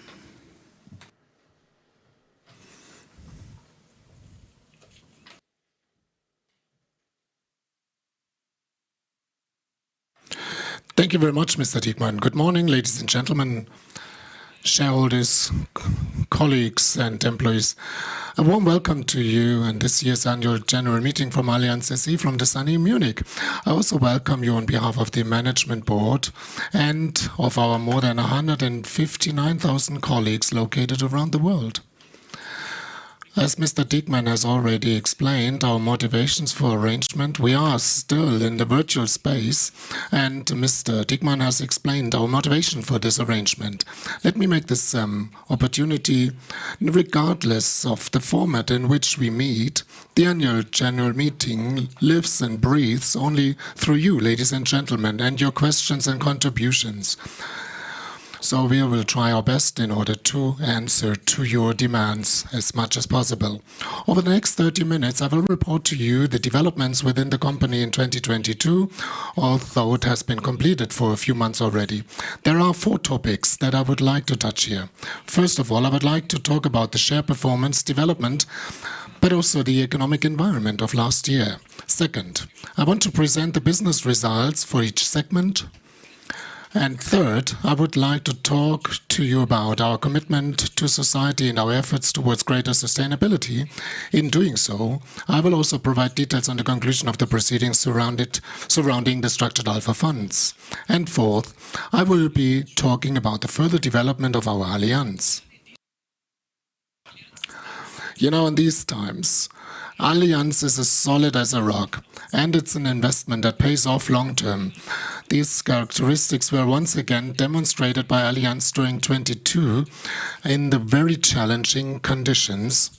Thank you very much, Mr. Diekmann. Good morning, ladies and gentlemen, shareholders, colleagues and employees. A warm welcome to you in this year's Annual General Meeting from Allianz SE from the sunny Munich. I also welcome you on behalf of the Management Board and of our more than 159,000 colleagues located around the world. As Mr. Diekmann has already explained our motivations for arrangement, we are still in the virtual space, and Mr. Diekmann has explained our motivation for this arrangement. Let me make this opportunity, regardless of the format in which we meet, the Annual General Meeting lives and breathes only through you, ladies and gentlemen, and your questions and contributions. So we will try our best in order to answer to your demands as much as possible. Over the next 30 minutes, I will report to you the developments within the company in 2022, although it has been completed for a few months already. There are 4 topics that I would like to touch here. First of all, I would like to talk about the share performance development, but also the economic environment of last year. Second, I want to present the business results for each segment. And third, I would like to talk to you about our commitment to society and our efforts towards greater sustainability. In doing so, I will also provide details on the conclusion of the proceedings surrounding the structured alpha funds. And fourth, I will be talking about the further development of our Allianz. You know, in these times, Allianz is as solid as a rock, and it's an investment that pays off long term. These characteristics were once again demonstrated by Allianz during 2022 in the very challenging conditions.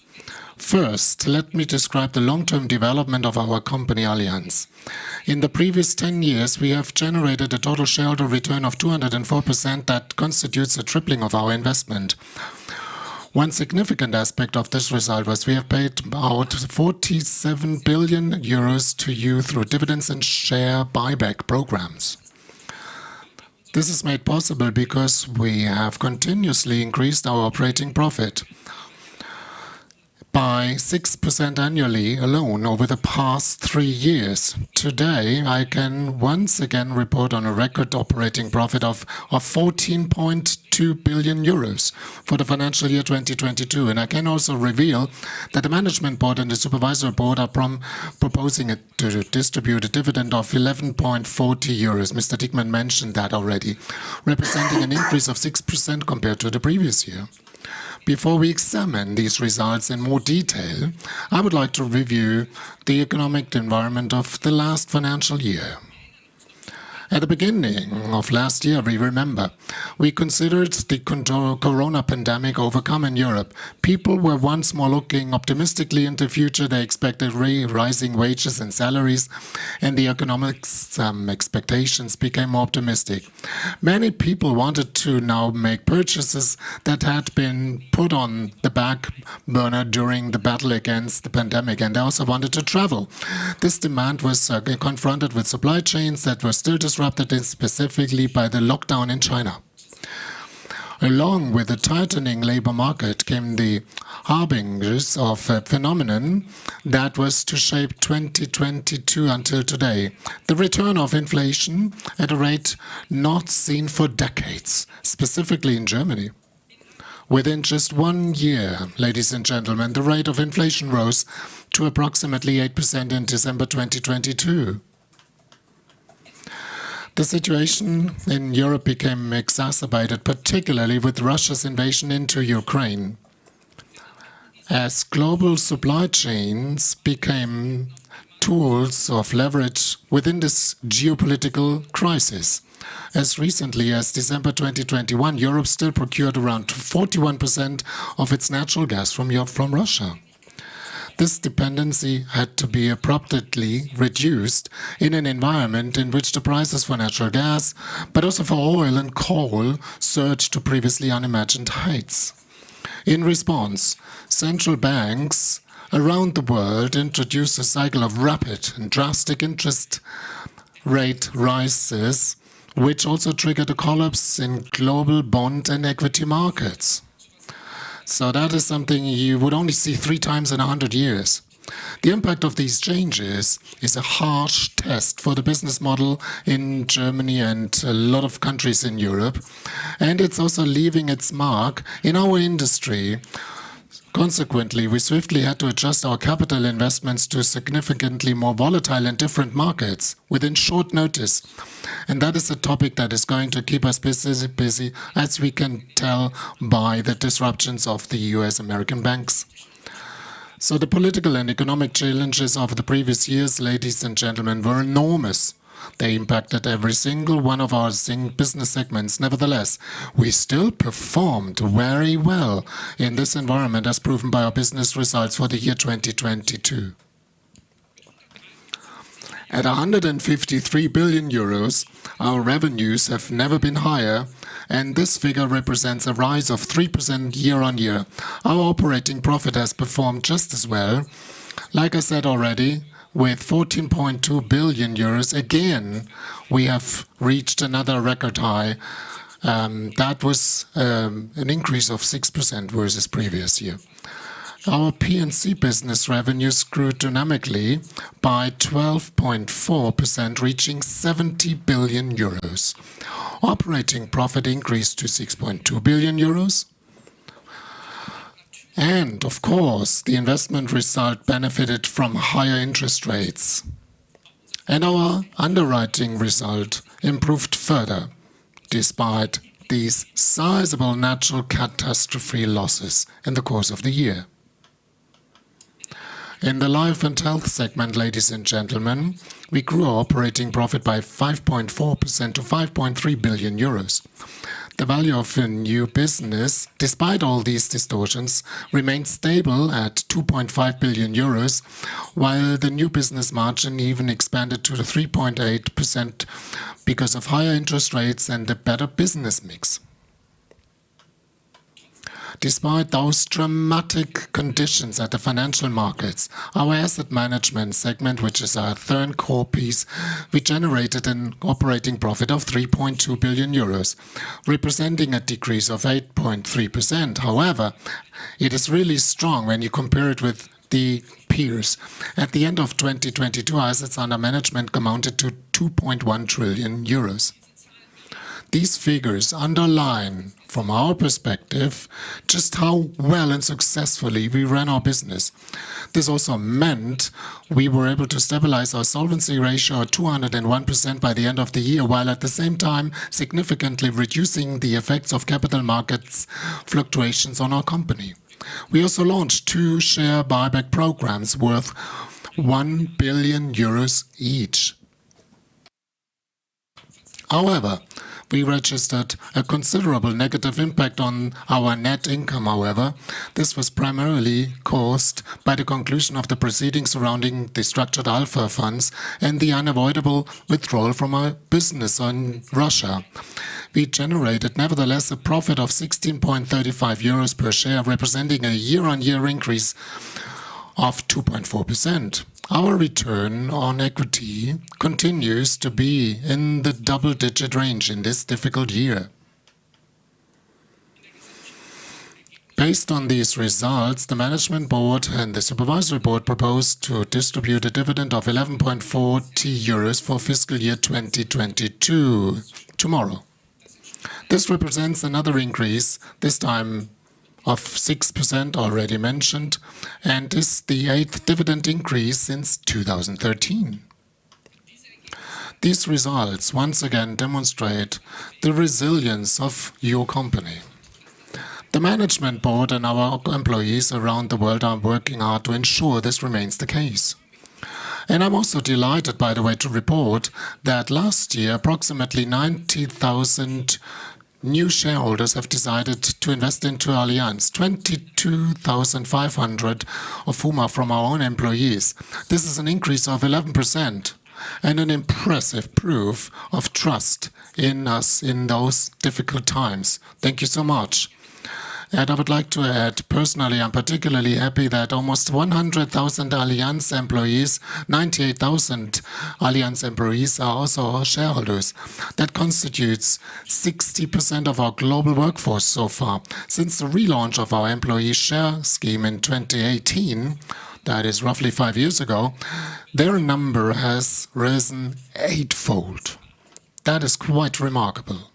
First, let me describe the long-term development of our company Allianz. In the previous 10 years, we have generated a total shareholder return of 204% that constitutes a tripling of our investment. One significant aspect of this result was we have paid out 47 billion euros to you through dividends and share buyback programs. This is made possible because we have continuously increased our operating profit by 6% annually alone over the past 3 years. Today, I can once again report on a record operating profit of 14.2 billion euros for the financial year 2022. And I can also reveal that the Management Board and the Supervisory Board are proposing to distribute a dividend of 11.40 euros. Mr. Diekmann mentioned that already, representing an increase of 6% compared to the previous year. Before we examine these results in more detail, I would like to review the economic environment of the last financial year. At the beginning of last year, we considered the corona pandemic overcome in Europe. People were once more looking optimistically into the future. They expected rising wages and salaries, and the economic expectations became more optimistic. Many people wanted to now make purchases that had been put on the back burner during the battle against the pandemic, and they also wanted to travel. This demand was confronted with supply chains that were still disrupted, specifically by the lockdown in China. Along with the tightening labor market came the harbingers of a phenomenon that was to shape 2022 until today. The return of inflation at a rate not seen for decades, specifically in Germany. Within just 1 year, ladies and gentlemen, the rate of inflation rose to approximately 8% in December 2022. The situation in Europe became exacerbated, particularly with Russia's invasion into Ukraine, as global supply chains became tools of leverage within this geopolitical crisis. As recently as December 2021, Europe still procured around 41% of its natural gas from Russia. This dependency had to be abruptly reduced in an environment in which the prices for natural gas, but also for oil and coal, surged to previously unimagined heights. In response, central banks around the world introduced a cycle of rapid and drastic interest rate rises, which also triggered a collapse in global bond and equity markets. So that is something you would only see 3 times in 100 years. The impact of these changes is a harsh test for the business model in Germany and a lot of countries in Europe. And it's also leaving its mark in our industry. Consequently, we swiftly had to adjust our capital investments to significantly more volatile and different markets within short notice. And that is a topic that is going to keep us busy, as we can tell by the disruptions of the US-American banks. So the political and economic challenges of the previous years, ladies and gentlemen, were enormous. They impacted every single one of our business segments. Nevertheless, we still performed very well in this environment, as proven by our business results for the year 2022. At 153 billion euros, our revenues have never been higher, and this figure represents a rise of 3% year-on-year. Our operating profit has performed just as well. Like I said already, with 14.2 billion euros, again, we have reached another record high. That was an increase of 6% versus previous year. Our P&C business revenues grew dynamically by 12.4%, reaching 70 billion euros. Operating profit increased to 6.2 billion euros. And, of course, the investment result benefited from higher interest rates. And our underwriting result improved further, despite these sizable natural catastrophe losses in the course of the year. In the life and health segment, ladies and gentlemen, we grew our operating profit by 5.4% to 5.3 billion euros. The value of a new business, despite all these distortions, remained stable at 2.5 billion euros, while the new business margin even expanded to 3.8% because of higher interest rates and a better business mix. Despite those dramatic conditions at the financial markets, our asset management segment, which is our third core piece, we generated an operating profit of 3.2 billion euros, representing a decrease of 8.3%. However, it is really strong when you compare it with the peers. At the end of 2022, assets under management amounted to 2.1 trillion euros. These figures underline, from our perspective, just how well and successfully we ran our business. This also meant we were able to stabilize our solvency ratio at 201% by the end of the year, while at the same time significantly reducing the effects of capital markets fluctuations on our company. We also launched 2 share buyback programs worth 1 billion euros each. However, we registered a considerable negative impact on our net income, however. This was primarily caused by the conclusion of the proceedings surrounding the structured alpha funds and the unavoidable withdrawal from our business in Russia. We generated, nevertheless, a profit of 16.35 euros per share, representing a year-on-year increase of 2.4%. Our return on equity continues to be in the double-digit range in this difficult year. Based on these results, the Management Board and the Supervisory Board proposed to distribute a dividend of 11.40 euros for fiscal year 2022 tomorrow. This represents another increase, this time of 6% already mentioned, and is the 8th dividend increase since 2013. These results once again demonstrate the resilience of your company. The Management Board and our employees around the world are working hard to ensure this remains the case. And I'm also delighted, by the way, to report that last year approximately 90,000 new shareholders have decided to invest into Allianz, 22,500 of whom are from our own employees. This is an increase of 11% and an impressive proof of trust in us in those difficult times. Thank you so much. And I would like to add, personally, I'm particularly happy that almost 100,000 Allianz employees, 98,000 Allianz employees are also our shareholders. That constitutes 60% of our global workforce so far. Since the relaunch of our employee share scheme in 2018, that is roughly 5 years ago, their number has risen 8-fold. That is quite remarkable.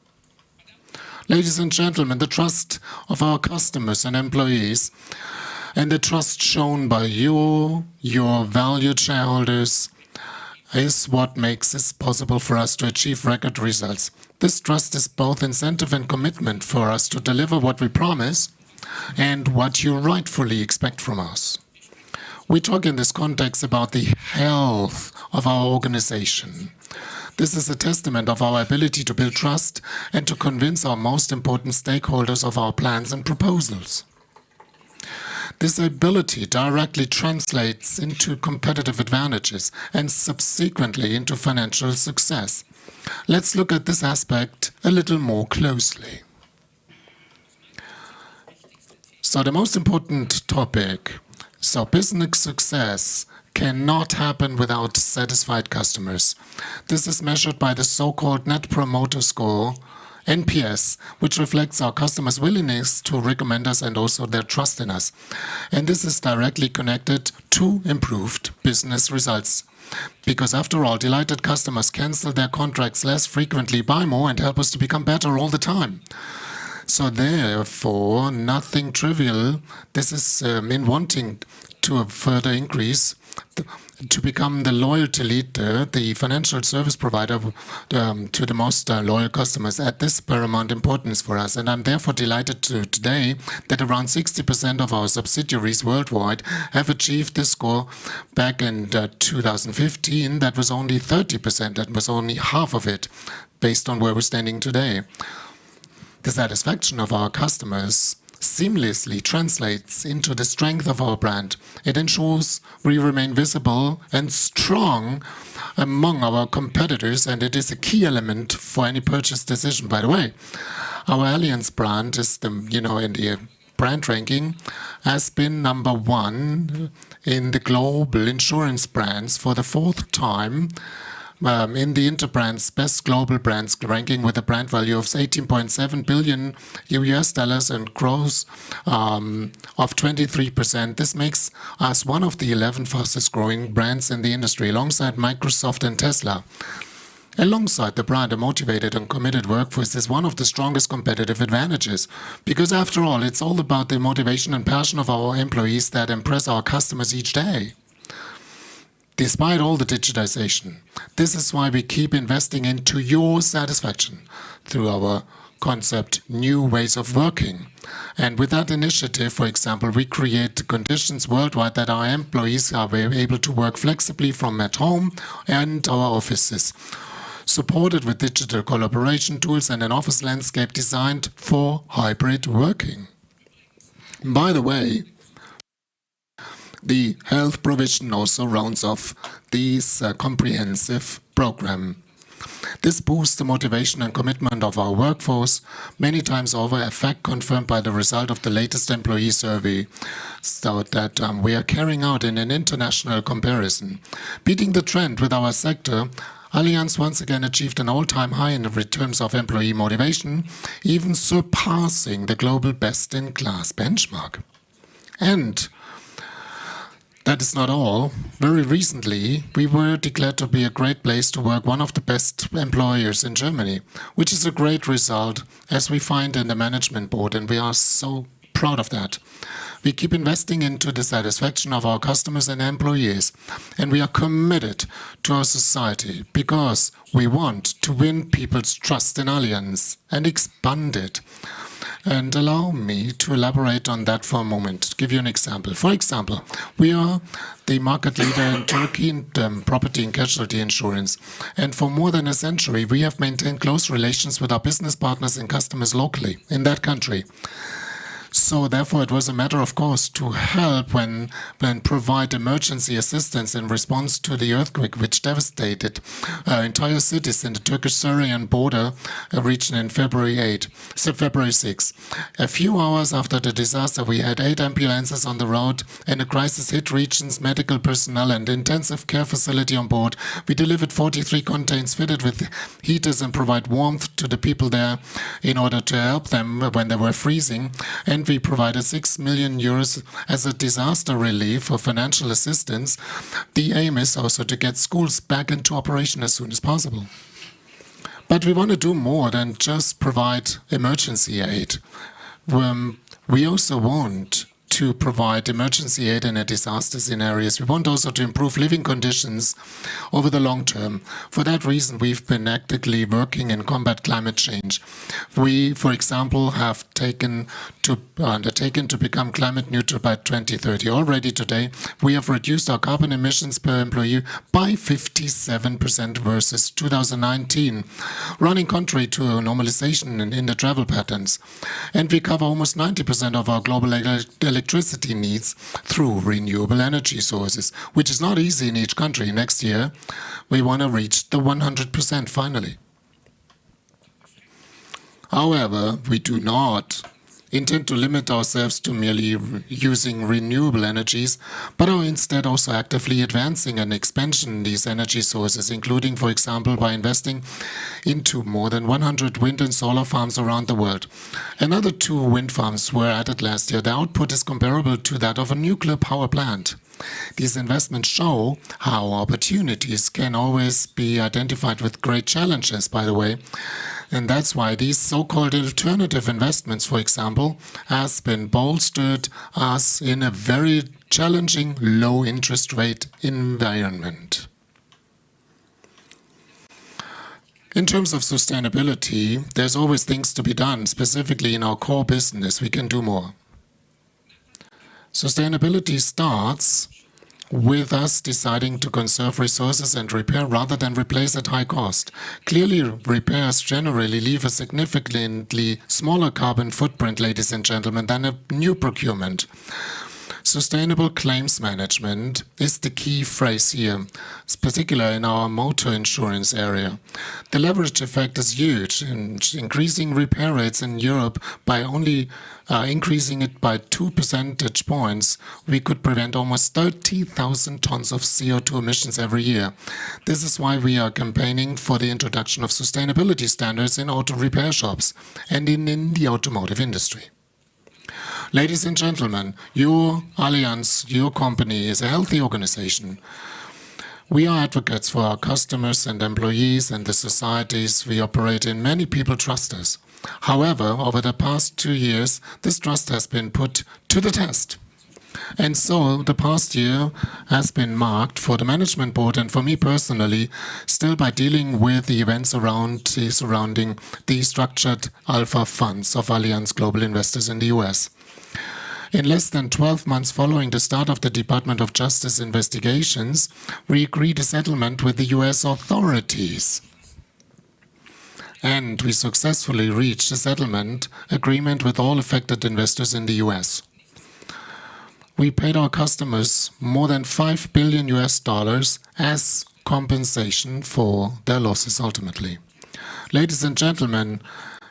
Ladies and gentlemen, the trust of our customers and employees, and the trust shown by you, your valued shareholders, is what makes it possible for us to achieve record results. This trust is both incentive and commitment for us to deliver what we promise and what you rightfully expect from us. We talk in this context about the health of our organization. This is a testament of our ability to build trust and to convince our most important stakeholders of our plans and proposals. This ability directly translates into competitive advantages and subsequently into financial success. Let's look at this aspect a little more closely. So the most important topic, business success cannot happen without satisfied customers. This is measured by the so-called Net Promoter Score NPS, which reflects our customers' willingness to recommend us and also their trust in us. And this is directly connected to improved business results. Because after all, delighted customers cancel their contracts less frequently, buy more, and help us to become better all the time. So therefore, nothing trivial. This is in wanting to further increase, to become the loyalty leader, the financial service provider to the most loyal customers. At this paramount importance for us. And I'm therefore delighted today that around 60% of our subsidiaries worldwide have achieved this score. Back in 2015, that was only 30%. That was only half of it, based on where we're standing today. The satisfaction of our customers seamlessly translates into the strength of our brand. It ensures we remain visible and strong among our competitors, and it is a key element for any purchase decision. By the way, our Allianz brand is in the brand ranking has been number 1 in the global insurance brands for the 4th time. In the Interbrand's Best Global Brands ranking with a brand value of $18.7 billion and growth of 23%. This makes us one of the 11 fastest growing brands in the industry, alongside Microsoft and Tesla. Alongside the brand, a motivated and committed workforce is one of the strongest competitive advantages. Because after all, it's all about the motivation and passion of our employees that impress our customers each day. Despite all the digitization, this is why we keep investing into your satisfaction through our concept New Ways of Working. And with that initiative, for example, we create conditions worldwide that our employees are able to work flexibly from at home and our offices, supported with digital collaboration tools and an office landscape designed for hybrid working. By the way, the health provision also rounds off this comprehensive program. This boosts the motivation and commitment of our workforce, many times over, a fact confirmed by the result of the latest employee survey, so that we are carrying out in an international comparison. Beating the trend with our sector, Allianz once again achieved an all-time high in terms of employee motivation, even surpassing the global best-in-class benchmark. And that is not all. Very recently, we were declared to be a great place to work, one of the best employers in Germany, which is a great result, as we find in the management board, and we are so proud of that. We keep investing into the satisfaction of our customers and employees, and we are committed to our society because we want to win people's trust in Allianz and expand it. And allow me to elaborate on that for a moment, to give you an example. For example, we are the market leader in Turkey in property and casualty insurance. And for more than a century, we have maintained close relations with our business partners and customers locally in that country. So therefore, it was a matter of course to help when provide emergency assistance in response to the earthquake which devastated entire cities in the Turkish-Syrian border region in February 6. A few hours after the disaster, we had 8 ambulances on the road and a crisis-hit region's medical personnel and intensive care facility on board. We delivered 43 containers fitted with heaters and provide warmth to the people there in order to help them when they were freezing. And we provided 6 million euros as a disaster relief for financial assistance. The aim is also to get schools back into operation as soon as possible. But we want to do more than just provide emergency aid. We also want to provide emergency aid in a disaster scenarios. We want also to improve living conditions over the long term. For that reason, we've been actively working in combat climate change. We, for example, have undertaken to become climate neutral by 2030. Already today, we have reduced our carbon emissions per employee by 57% versus 2019, running contrary to a normalization in the travel patterns. And we cover almost 90% of our global electricity needs through renewable energy sources, which is not easy in each country. Next year, we want to reach the 100% finally. However, we do not intend to limit ourselves to merely using renewable energies, but are instead also actively advancing an expansion in these energy sources, including, for example, by investing into more than 100 wind and solar farms around the world. Another 2 wind farms were added last year. The output is comparable to that of a nuclear power plant. These investments show how opportunities can always be identified with great challenges, by the way. And that's why these so-called alternative investments, for example, has been bolstered us in a very challenging low interest rate environment. In terms of sustainability, there's always things to be done. Specifically in our core business, we can do more. Sustainability starts with us deciding to conserve resources and repair rather than replace at high cost. Clearly, repairs generally leave a significantly smaller carbon footprint, ladies and gentlemen, than a new procurement. Sustainable claims management is the key phrase here, particularly in our motor insurance area. The leverage effect is huge, and increasing repair rates in Europe by only increasing it by 2 percentage points, we could prevent almost 30,000 tons of CO2 emissions every year. This is why we are campaigning for the introduction of sustainability standards in auto repair shops and in the automotive industry. Ladies and gentlemen, your Allianz, your company, is a healthy organization. We are advocates for our customers and employees and the societies we operate in. Many people trust us. However, over the past 2 years, this trust has been put to the test. And so the past year has been marked for the management board and for me personally still by dealing with the events surrounding the structured alpha funds of Allianz Global Investors in the US. In less than 12 months following the start of the Department of Justice investigations, we agreed a settlement with the US authorities. And we successfully reached a settlement agreement with all affected investors in the US. We paid our customers more than $5 billion as compensation for their losses ultimately. Ladies and gentlemen,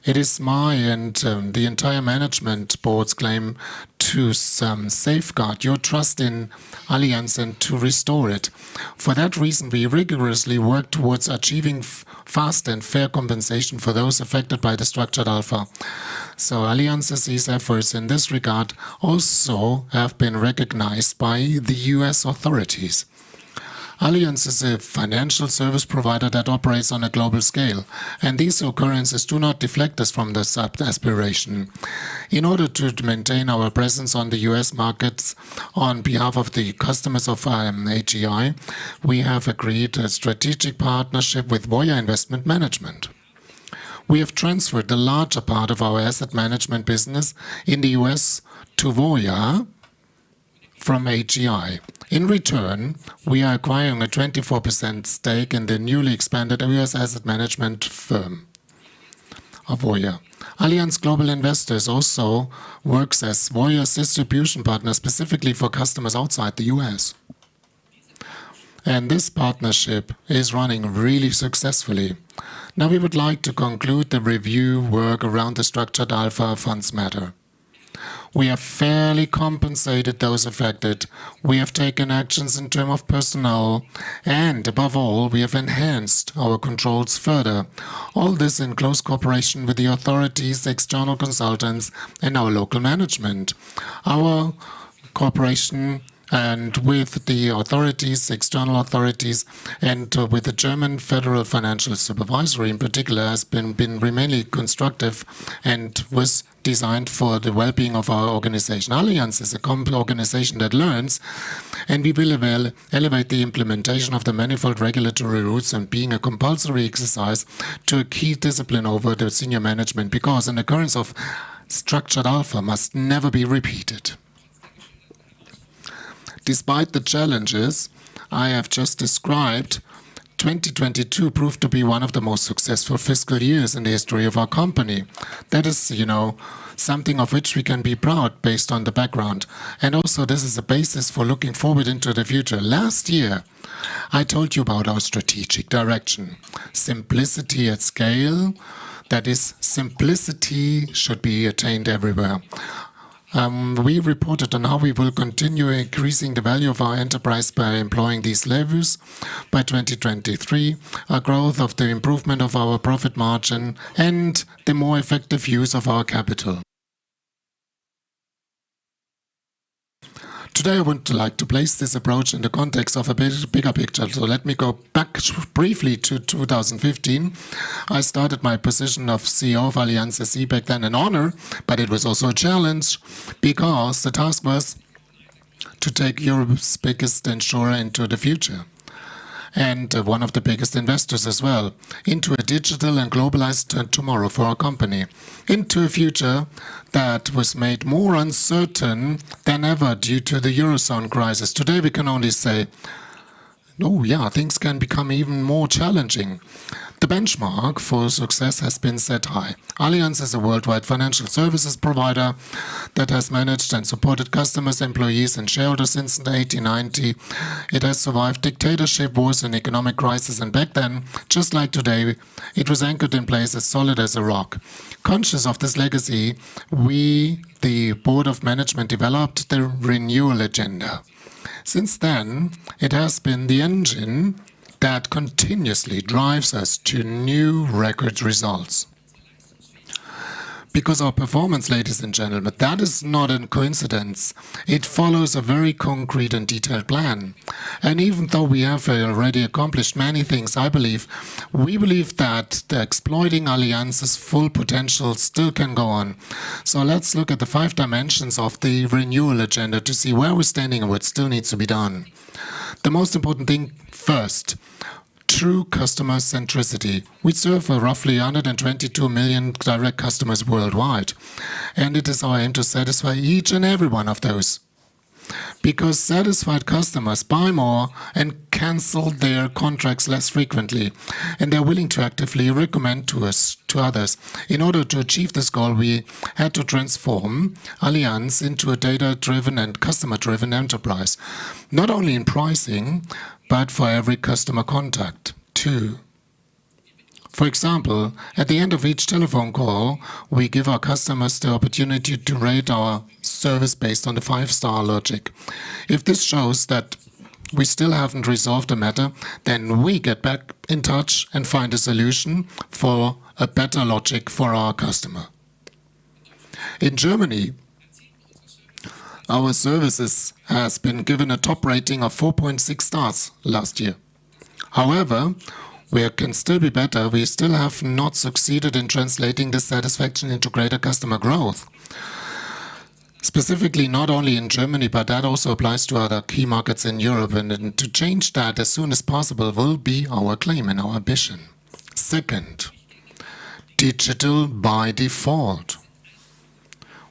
it is my and the entire management board's claim to safeguard your trust in Allianz and to restore it. For that reason, we rigorously work towards achieving fast and fair compensation for those affected by the structured alpha. So Allianz's efforts in this regard also have been recognized by the US authorities. Allianz is a financial service provider that operates on a global scale, and these occurrences do not deflect us from this aspiration. In order to maintain our presence on the US markets on behalf of the customers of AGI, we have agreed a strategic partnership with Voya Investment Management. We have transferred the larger part of our asset management business in the US to Voya from AGI. In return, we are acquiring a 24% stake in the newly expanded US asset management firm of Voya. Allianz Global Investors also works as Voya's distribution partner specifically for customers outside the US. And this partnership is running really successfully. Now we would like to conclude the review work around the structured alpha funds matter. We have fairly compensated those affected. We have taken actions in terms of personnel, and above all, we have enhanced our controls further. All this in close cooperation with the authorities, external consultants, and our local management. Our cooperation and with the authorities, external authorities, and with the German Federal Financial Supervisory in particular has been mainly constructive and was designed for the well-being of our organization. Allianz is a organization that learns, and we will elevate the implementation of the manifold regulatory rules and being a compulsory exercise to a key discipline over the senior management, because an occurrence of structured alpha must never be repeated. Despite the challenges I have just described, 2022 proved to be one of the most successful fiscal years in the history of our company. That is, something of which we can be proud based on the background. And also this is a basis for looking forward into the future. Last year, I told you about our strategic direction. Simplicity at scale, That is, simplicity should be attained everywhere. We reported on how we will continue increasing the value of our enterprise by employing these levers. By 2023, a growth of the improvement of our profit margin and the more effective use of our capital. Today I would like to place this approach in the context of a bigger picture. So let me go back briefly to 2015. I started my position of CEO of Allianz SE back then, an honor, but it was also a challenge because the task was to take Europe's biggest insurer into the future and one of the biggest investors as well, into a digital and globalized tomorrow for our company, into a future that was made more uncertain than ever due to the Eurozone crisis. Today we can only say, oh yeah, things can become even more challenging. The benchmark for success has been set high. Allianz is a worldwide financial services provider that has managed and supported customers, employees, and shareholders since 1890. It has survived dictatorship, wars, and economic crisis, and back then, just like today, it was anchored in place as solid as a rock. Conscious of this legacy, we, the Board of Management, developed the renewal agenda. Since then, it has been the engine that continuously drives us to new record results. Because our performance, ladies and gentlemen, that is not a coincidence. It follows a very concrete and detailed plan. And even though we have already accomplished many things, we believe that the exploiting Allianz's full potential still can go on. So let's look at the 5 dimensions of the renewal agenda to see where we're standing and what still needs to be done. The most important thing first, true customer centricity. We serve roughly 122 million direct customers worldwide, and it is our aim to satisfy each and every one of those. Because satisfied customers buy more and cancel their contracts less frequently, and they're willing to actively recommend to others. In order to achieve this goal, we had to transform Allianz into a data-driven and customer-driven enterprise, not only in pricing, but for every customer contact, too. For example, at the end of each telephone call, we give our customers the opportunity to rate our service based on the 5-star logic. If this shows that we still haven't resolved the matter, then we get back in touch and find a solution for a better logic for our customer. In Germany, our services has been given a top rating of 4.6 stars last year. However, we can still be better. We still have not succeeded in translating this satisfaction into greater customer growth. Specifically, not only in Germany, but that also applies to other key markets in Europe. And to change that as soon as possible will be our claim and our ambition. Second, digital by default.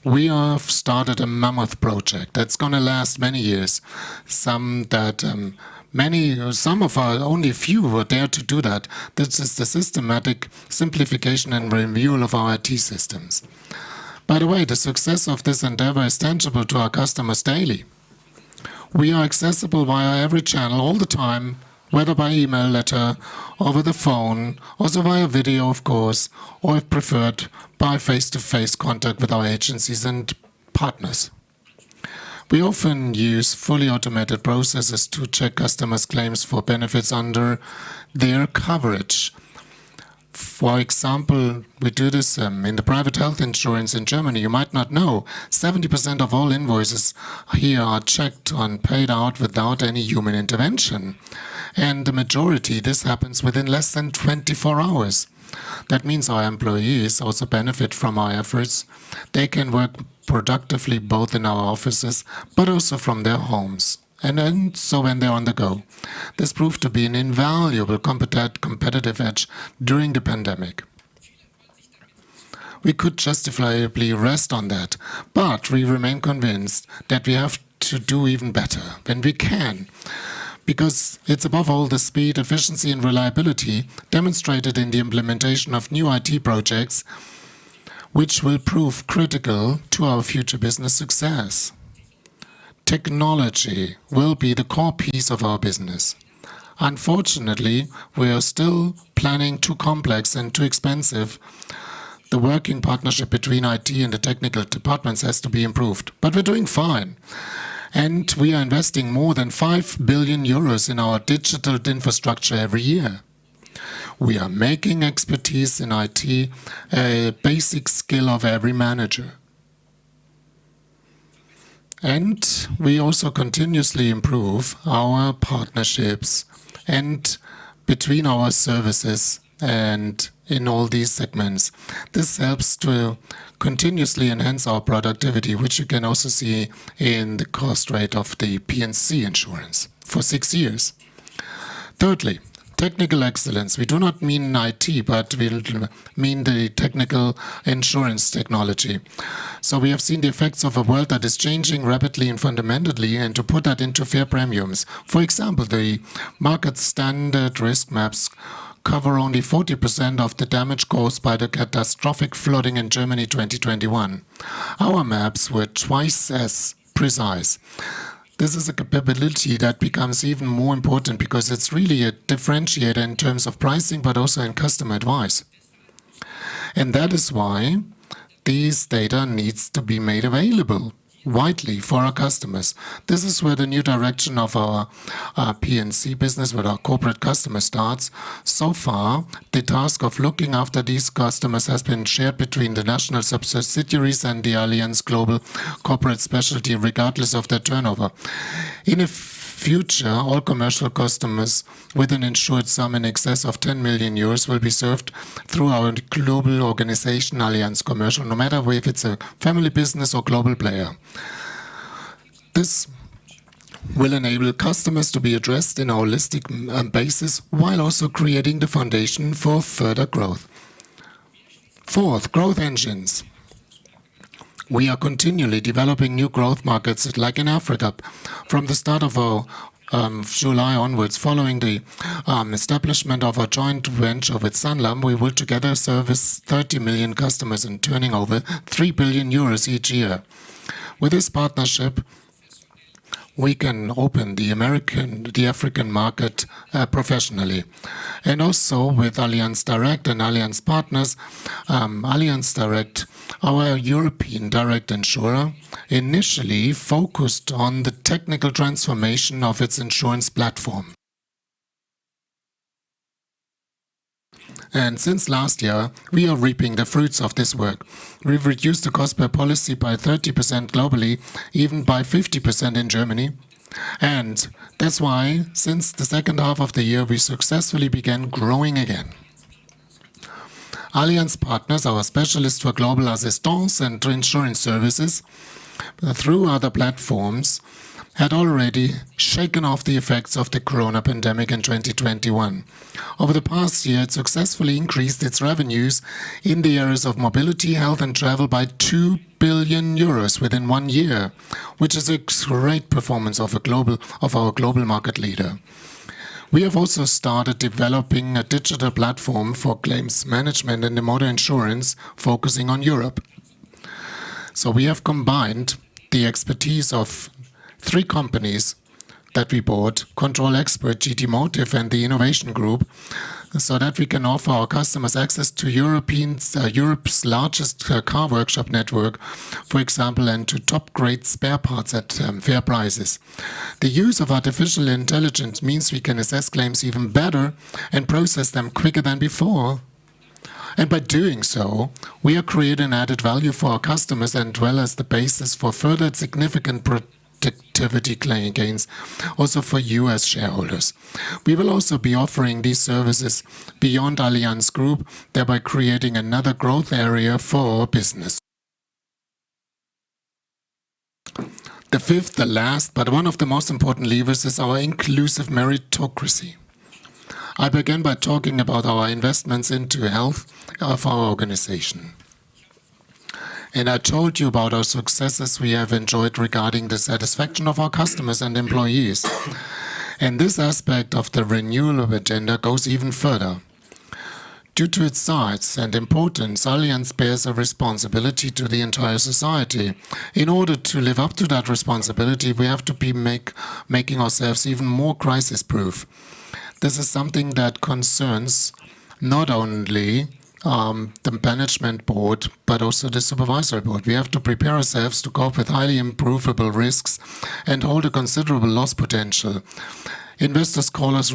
We have started a mammoth project that's going to last many years. Some of our only few were there to do that. This is the systematic simplification and renewal of our IT systems. By the way, the success of this endeavor is tangible to our customers daily. We are accessible via every channel all the time, whether by email, letter, over the phone, also via video, of course, or if preferred, by face-to-face contact with our agencies and partners. We often use fully automated processes to check customers' claims for benefits under their coverage. For example, we do this in the private health insurance in Germany. You might not know, 70% of all invoices here are checked and paid out without any human intervention. And the majority, this happens within less than 24 hours. That means our employees also benefit from our efforts. They can work productively both in our offices, but also from their homes. And so when they're on the go. This proved to be an invaluable competitive edge during the pandemic. We could justifiably rest on that, but we remain convinced that we have to do even better when we can. Because it's above all the speed, efficiency, and reliability demonstrated in the implementation of new IT projects, which will prove critical to our future business success. Technology will be the core piece of our business. Unfortunately, we are still planning too complex and too expensive the working partnership between IT and the technical departments has to be improved. But we're doing fine. And we are investing more than 5 billion euros in our digital infrastructure every year. We are making expertise in IT a basic skill of every manager. And we also continuously improve our partnerships and between our services and in all these segments. This helps to continuously enhance our productivity, which you can also see in the cost rate of the P&C insurance for 6 years. Thirdly, technical excellence. We do not mean IT, but we mean the technical insurance technology. So we have seen the effects of a world that is changing rapidly and fundamentally, and to put that into fair premiums. For example, the market standard risk maps cover only 40% of the damage caused by the catastrophic flooding in Germany 2021. Our maps were twice as precise. This is a capability that becomes even more important because it's really a differentiator in terms of pricing, but also in customer advice. And that is why these data needs to be made available widely for our customers. This is where the new direction of our P&C business with our corporate customers starts. So far, the task of looking after these customers has been shared between the national subsidiaries and the Allianz Global Corporate Specialty, regardless of their turnover. In the future, all commercial customers with an insured sum in excess of 10 million euros will be served through our global organization, Allianz Commercial, no matter if it's a family business or global player. This will enable customers to be addressed in a holistic basis while also creating the foundation for further growth. Fourth, growth engines. We are continually developing new growth markets like in Africa. From the start of our July onwards, following the establishment of our joint venture with Sanlam, we will together service 30 million customers and turning over 3 billion euros each year. With this partnership, we can open the African market professionally. And also with Allianz Direct and Allianz Partners, Allianz Direct, our European direct insurer, initially focused on the technical transformation of its insurance platform. And since last year, we are reaping the fruits of this work. We've reduced the cost per policy by 30% globally, even by 50% in Germany. And that's why, since the second half of the year, we successfully began growing again. Allianz Partners, our specialist for global assistance and insurance services, through other platforms, had already shaken off the effects of the corona pandemic in 2021. Over the past year, it successfully increased its revenues in the areas of mobility, health and travel by 2 billion euros within 1 year, which is a great performance of our global market leader. We have also started developing a digital platform for claims management and the motor insurance, focusing on Europe. So we have combined the expertise of 3 companies that we bought, Control Expert, GT Motive, and the Innovation Group, so that we can offer our customers access to Europe's largest car workshop network, for example, and to top-grade spare parts at fair prices. The use of artificial intelligence means we can assess claims even better and process them quicker than before. And by doing so, we are creating added value for our customers as well as the basis for further significant productivity gains also for you as shareholders. We will also be offering these services beyond Allianz Group, thereby creating another growth area for our business. The fifth, the last, but one of the most important levers is our inclusive meritocracy. I began by talking about our investments into health of our organization. And I told you about our successes we have enjoyed regarding the satisfaction of our customers and employees. And this aspect of the renewal agenda goes even further. Due to its size and importance, Allianz bears a responsibility to the entire society. In order to live up to that responsibility, we have to be making ourselves even more crisis-proof. This is something that concerns not only the management board, but also the supervisory board. We have to prepare ourselves to cope with highly improvable risks and hold a considerable loss potential. Investors call us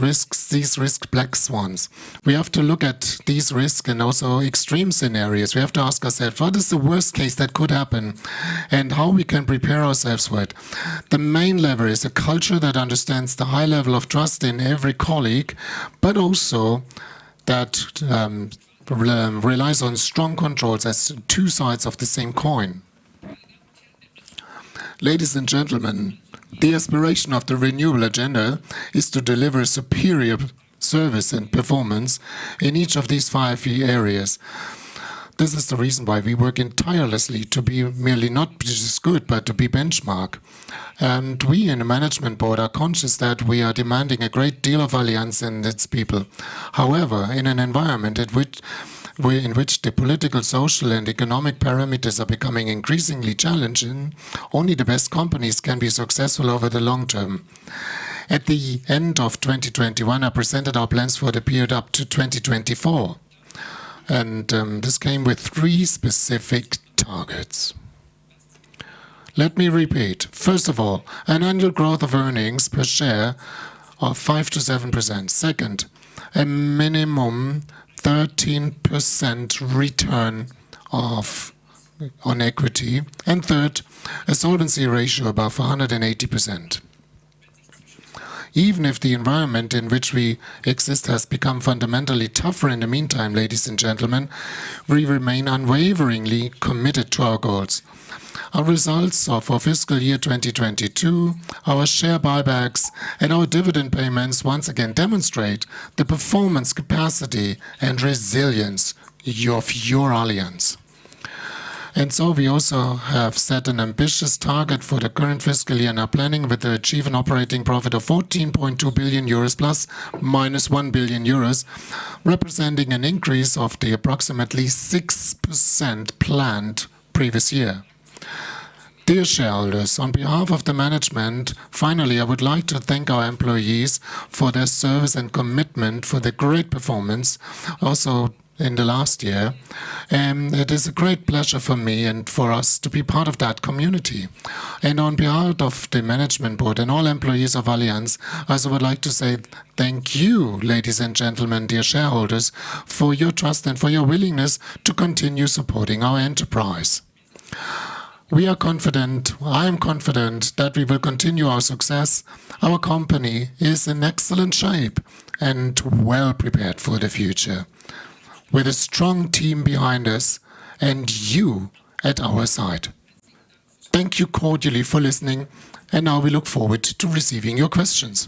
these risk black swans. We have to look at these risks and also extreme scenarios. We have to ask ourselves, what is the worst case that could happen and how we can prepare ourselves for it. The main lever is a culture that understands the high level of trust in every colleague, but also that relies on strong controls as two sides of the same coin. Ladies and gentlemen, the aspiration of the renewable agenda is to deliver superior service and performance in each of these 5 areas. This is the reason why we work tirelessly to be merely not just good, but to be benchmark. And we in the management board are conscious that we are demanding a great deal of Allianz and its people. However, in an environment in which the political, social and economic parameters are becoming increasingly challenging, only the best companies can be successful over the long term. At the end of 2021, I presented our plans for the period up to 2024. And this came with 3 specific targets. Let me repeat. First of all, an annual growth of earnings per share of 5 to 7%. Second, a minimum 13% return on equity. And third, a solvency ratio above 180%. Even if the environment in which we exist has become fundamentally tougher in the meantime, ladies and gentlemen, we remain unwaveringly committed to our goals. Our results for fiscal year 2022, our share buybacks and our dividend payments once again demonstrate the performance capacity and resilience of your Allianz. And so we also have set an ambitious target for the current fiscal year and are planning with the achieve an operating profit of 14.2 billion euros plus minus 1 billion euros, representing an increase of the approximately 6% planned previous year. Dear shareholders, on behalf of the management, finally, I would like to thank our employees for their service and commitment for the great performance, also in the last year. It is a great pleasure for me and for us to be part of that community. And on behalf of the management board and all employees of Allianz, I also would like to say thank you, ladies and gentlemen, dear shareholders, for your trust and for your willingness to continue supporting our enterprise. We are confident, I am confident that we will continue our success. Our company is in excellent shape and well prepared for the future, with a strong team behind us and you at our side. Thank you cordially for listening, and now we look forward to receiving your questions.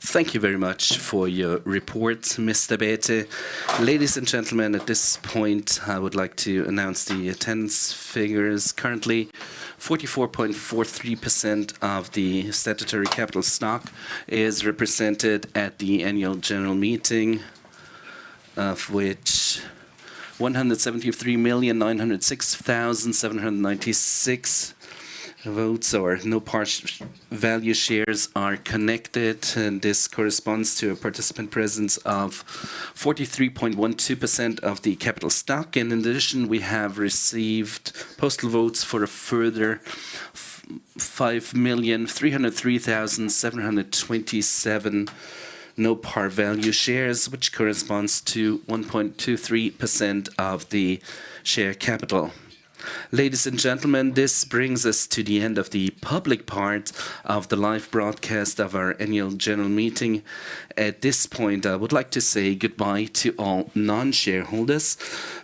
Thank you very much for your report, Mr. Bethe. Ladies and gentlemen, at this point, I would like to announce the attendance figures. Currently, 44.43% of the statutory capital stock is represented at the annual general meeting, of which 173,906,796 votes or no par value shares are connected, and this corresponds to a participant presence of 43.12% of the capital stock. And in addition, we have received postal votes for a further 5,303,727 no par value shares, which corresponds to 1.23% of the share capital. Ladies and gentlemen, this brings us to the end of the public part of the live broadcast of our annual general meeting. At this point, I would like to say goodbye to all non-shareholders.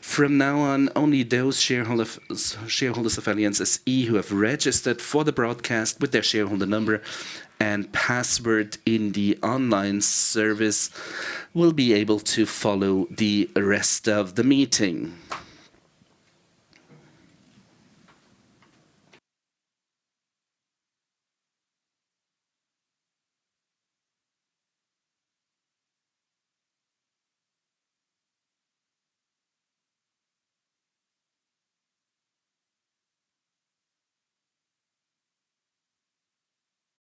From now on, only those shareholders of Allianz SE who have registered for the broadcast with their shareholder number and password in the online service will be able to follow the rest of the meeting.